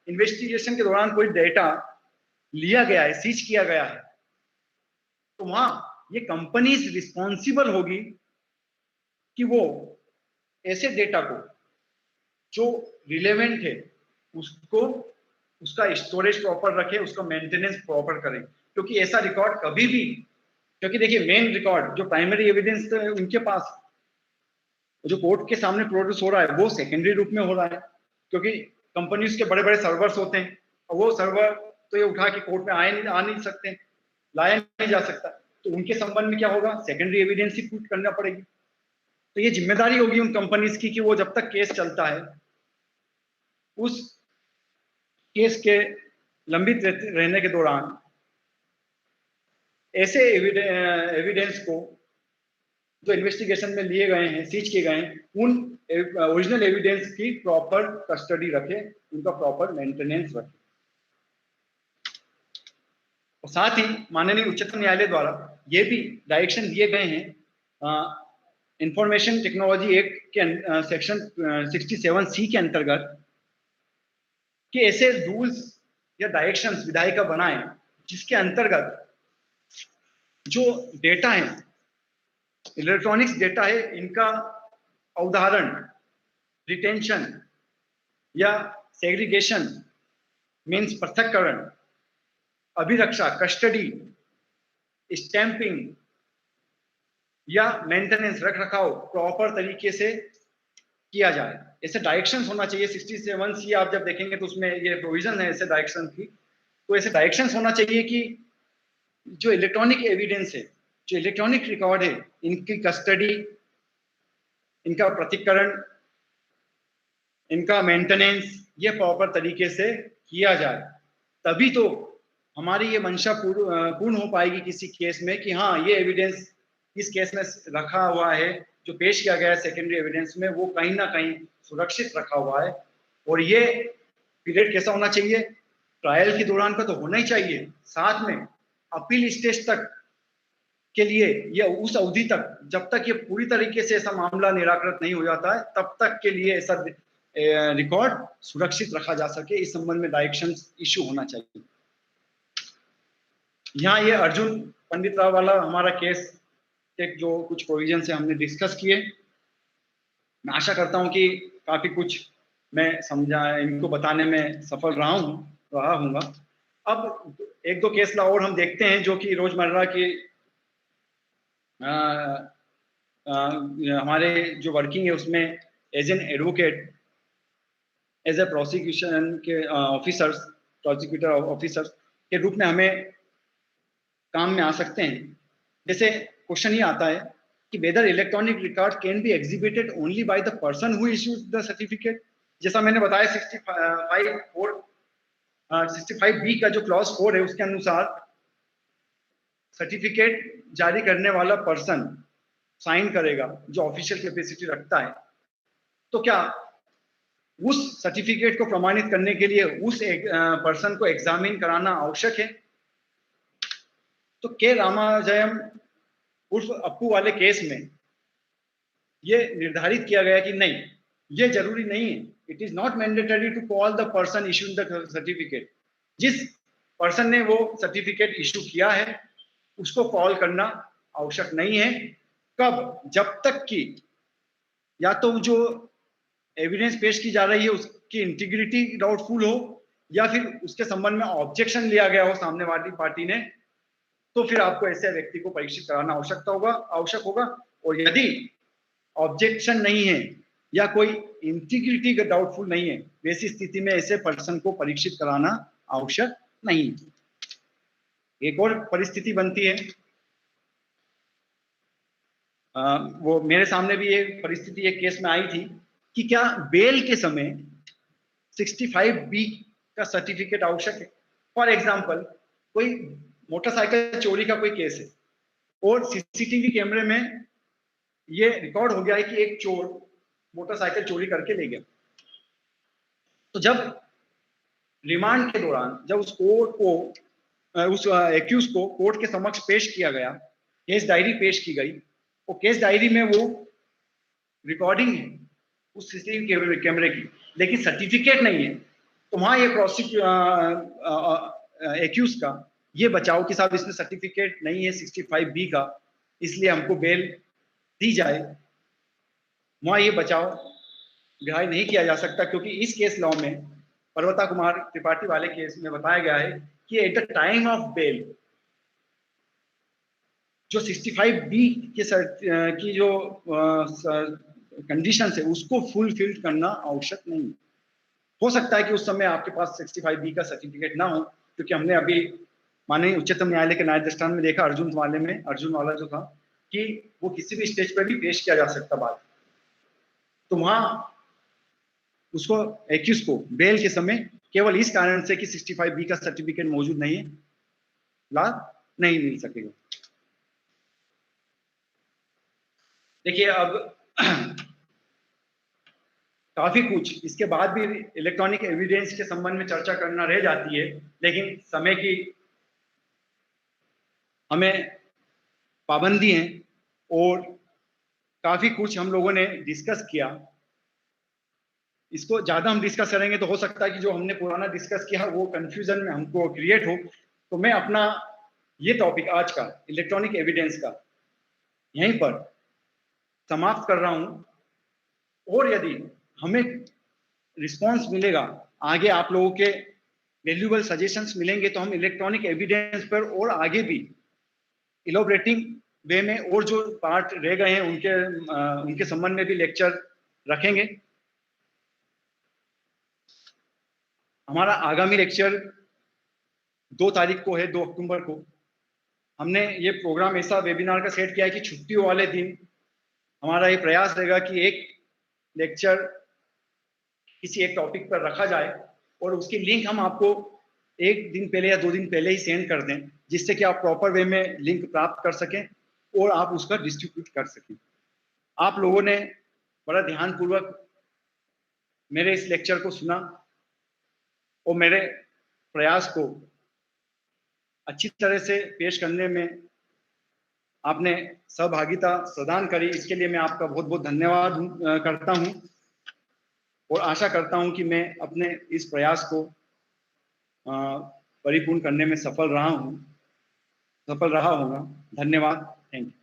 इन्वेस्टिगेशन के दौरान कोई डेटा लिया गया है, सीज किया गया है, तो वहां ये कंपनीज रिस्पॉन्सिबल होगी कि वो ऐसे डेटा को जो रिलेवेंट है उसको, उसका स्टोरेज प्रॉपर रखे, उसका मेंटेनेंस प्रॉपर करें, क्योंकि ऐसा रिकॉर्ड कभी भी, क्योंकि देखिए मेन रिकॉर्ड जो प्राइमरी एविडेंस उनके पास, जो कोर्ट के सामने प्रोड्यूस हो रहा है वो सेकेंडरी रूप में हो रहा है, क्योंकि कंपनीज के बड़े बड़े सर्वर्स होते हैं और वो सर्वर तो ये उठा के कोर्ट में आ नहीं सकते, लाया नहीं जा सकता, तो उनके संबंध में क्या होगा, सेकेंडरी एविडेंस ही पुट करना पड़ेगी। तो ये जिम्मेदारी होगी उन कंपनीज की कि वो जब तक केस चलता है उस केस के लंबित रहने के दौरान ऐसे एविडेंस को जो इन्वेस्टिगेशन में लिए गए हैं, सीज किए गए हैं, उन ओरिजिनल एविडेंस की प्रॉपर कस्टडी रखे, उनका प्रॉपर मेंटेनेंस रखे। और साथ ही माननीय उच्चतम न्यायालय द्वारा ये भी डायरेक्शन दिए गए हैं इंफॉर्मेशन टेक्नोलॉजी एक्ट के सेक्शन 67C के अंतर्गत कि ऐसे रूल्स या डायरेक्शंस विधायिका बनाए जिसके अंतर्गत जो डेटा है, इलेक्ट्रॉनिक्स डेटा है, इनका अवधारण, रिटेंशन या सेग्रीगेशन मीन्स पृथक्करण, अभिरक्षा, कस्टडी, स्टैंपिंग या मेंटेनेंस, रख रखाव प्रॉपर तरीके से किया जाए। ऐसे डायरेक्शंस होना चाहिए। 67C आप जब देखेंगे तो उसमें ये प्रोविजन है ऐसे डायरेक्शन की, तो ऐसे डायरेक्शंस होना चाहिए कि जो इलेक्ट्रॉनिक एविडेंस है, जो इलेक्ट्रॉनिक रिकॉर्ड है, इनकी कस्टडी, इनका पृथक्करण, इनका मेंटेनेंस ये प्रॉपर तरीके से किया जाए, तभी तो हमारी ये मंशा पूर्ण हो पाएगी किसी केस में कि हाँ ये एविडेंस इस केस में रखा हुआ है, जो पेश किया गया है सेकेंडरी एविडेंस में, वो कहीं ना कहीं सुरक्षित रखा हुआ है। और ये पीरियड कैसा होना चाहिए, ट्रायल के दौरान का तो होना ही चाहिए, साथ में अपील स्टेज तक के लिए या उस अवधि तक जब तक ये पूरी तरीके से ऐसा मामला निराकृत नहीं हो जाता है तब तक के लिए ऐसा रिकॉर्ड सुरक्षित रखा जा सके, इस संबंध में डायरेक्शन इशू होना चाहिए। यहाँ ये अर्जुन पंडित राव वाला हमारा केस एक जो कुछ प्रोविजन से हमने डिस्कस किए, मैं आशा करता हूँ कि काफी कुछ मैं समझा, इनको बताने में सफल रहा हूँगा। अब एक दो केस और हम देखते हैं जो कि रोजमर्रा की हमारे जो वर्किंग है उसमें as an advocate, as a prosecution के ऑफिसर्स, प्रोसिक्यूटर ऑफिसर्स के रूप में हमें काम में आ सकते हैं। जैसे क्वेश्चन ये आता है कि whether electronic record can be exhibited only by the person who issues the certificate. जैसा मैंने बताया 65B का जो क्लॉज 4 है उसके अनुसार सर्टिफिकेट जारी करने वाला पर्सन साइन करेगा जो ऑफिशियल कैपेसिटी रखता है। तो क्या उस सर्टिफिकेट को प्रमाणित करने के लिए उस पर्सन को एग्जामिन कराना आवश्यक है? तो के रामाजयम उर्फ अप्पू वाले केस में ये निर्धारित किया गया कि नहीं, ये जरूरी नहीं है, it is not mandatory to call the person issuing the certificate. जिस पर्सन ने वो सर्टिफिकेट इशू किया है उसको कॉल करना आवश्यक नहीं है। कब? जब तक कि या तो जो एविडेंस पेश की जा रही है उसकी इंटीग्रिटी डाउटफुल हो या फिर उसके संबंध में ऑब्जेक्शन लिया गया हो सामने वाली पार्टी ने, तो फिर आपको ऐसे व्यक्ति को परीक्षित कराना आवश्यक होगा। और यदि ऑब्जेक्शन नहीं है या कोई इंटीग्रिटी का डाउटफुल नहीं है, वैसी स्थिति में ऐसे पर्सन को परीक्षित कराना आवश्यक नहीं। एक और परिस्थिति बनती है, वो मेरे सामने भी एक परिस्थिति एक केस में आई थी कि क्या बेल के समय 65B का सर्टिफिकेट आवश्यक है। फॉर एग्जाम्पल कोई मोटरसाइकिल चोरी का कोई केस है और सीसीटीवी कैमरे में ये रिकॉर्ड हो गया है कि एक चोर मोटरसाइकिल चोरी करके ले गया। तो जब रिमांड के दौरान जब उस कोर्ट को उस एक्यूज को कोर्ट के समक्ष पेश किया गया, केस डायरी पेश की गई, वो केस डायरी में वो रिकॉर्डिंग है उस सीसीटीवी कैमरे की, लेकिन सर्टिफिकेट नहीं है। तो वहां ये एक्यूज का ये बचाव कि साहब इसमें सर्टिफिकेट नहीं है 65B का, इसलिए हमको बेल दी जाए। वहाँ ये बचाव ग्राह्य नहीं किया जा सकता, क्योंकि इस केस लॉ में पर्वता कुमार त्रिपाठी वाले केस में बताया गया है कि at the time of bail जो 65B की जो कंडीशन है उसको फुलफिल करना आवश्यक नहीं। हो सकता है कि उस समय आपके पास 65B का सर्टिफिकेट ना हो, क्योंकि हमने अभी माननीय उच्चतम न्यायालय के न्याय दृष्टांत में देखा अर्जुन वाला जो था कि वो किसी भी स्टेज पर भी पेश किया जा सकता बात, तो वहां उसको एक्यूज को बेल के समय केवल इस कारण से कि 65B का सर्टिफिकेट मौजूद नहीं है, लाभ नहीं मिल सकेगा। देखिए अब काफी कुछ इसके बाद भी इलेक्ट्रॉनिक एविडेंस के संबंध में चर्चा करना रह जाती है, लेकिन समय की हमें पाबंदी है और काफी कुछ हम लोगों ने डिस्कस किया। इसको ज्यादा हम डिस्कस करेंगे तो हो सकता है कि जो हमने पुराना डिस्कस किया वो कंफ्यूजन में हमको क्रिएट हो। तो मैं अपना ये टॉपिक आज का इलेक्ट्रॉनिक एविडेंस का यहीं पर समाप्त कर रहा हूं, और यदि हमें रिस्पांस मिलेगा, आगे आप लोगों के वैल्यूएबल सजेशंस मिलेंगे, तो हम इलेक्ट्रॉनिक एविडेंस पर और आगे भी इलोबरेटिंग वे में और जो पार्ट रह गए हैं उनके संबंध में भी लेक्चर रखेंगे। हमारा आगामी लेक्चर 2 तारीख को है, 2 अक्टूबर को। हमने ये प्रोग्राम ऐसा वेबिनार का सेट किया है कि छुट्टियों वाले दिन हमारा ये प्रयास रहेगा कि एक लेक्चर किसी एक टॉपिक पर रखा जाए और उसकी लिंक हम आपको 1 दिन पहले या 2 दिन पहले ही सेंड कर दें, जिससे कि आप प्रॉपर वे में लिंक प्राप्त कर सकें और आप उसका डिस्ट्रीब्यूट कर सकें। आप लोगों ने बड़ा ध्यानपूर्वक मेरे इस लेक्चर को सुना और मेरे प्रयास को अच्छी तरह से पेश करने में आपने सहभागिता प्रदान करी, इसके लिए मैं आपका बहुत बहुत धन्यवाद करता हूं और आशा करता हूं कि मैं अपने इस प्रयास को परिपूर्ण करने में सफल रहा होऊंगा। धन्यवाद। Thank you.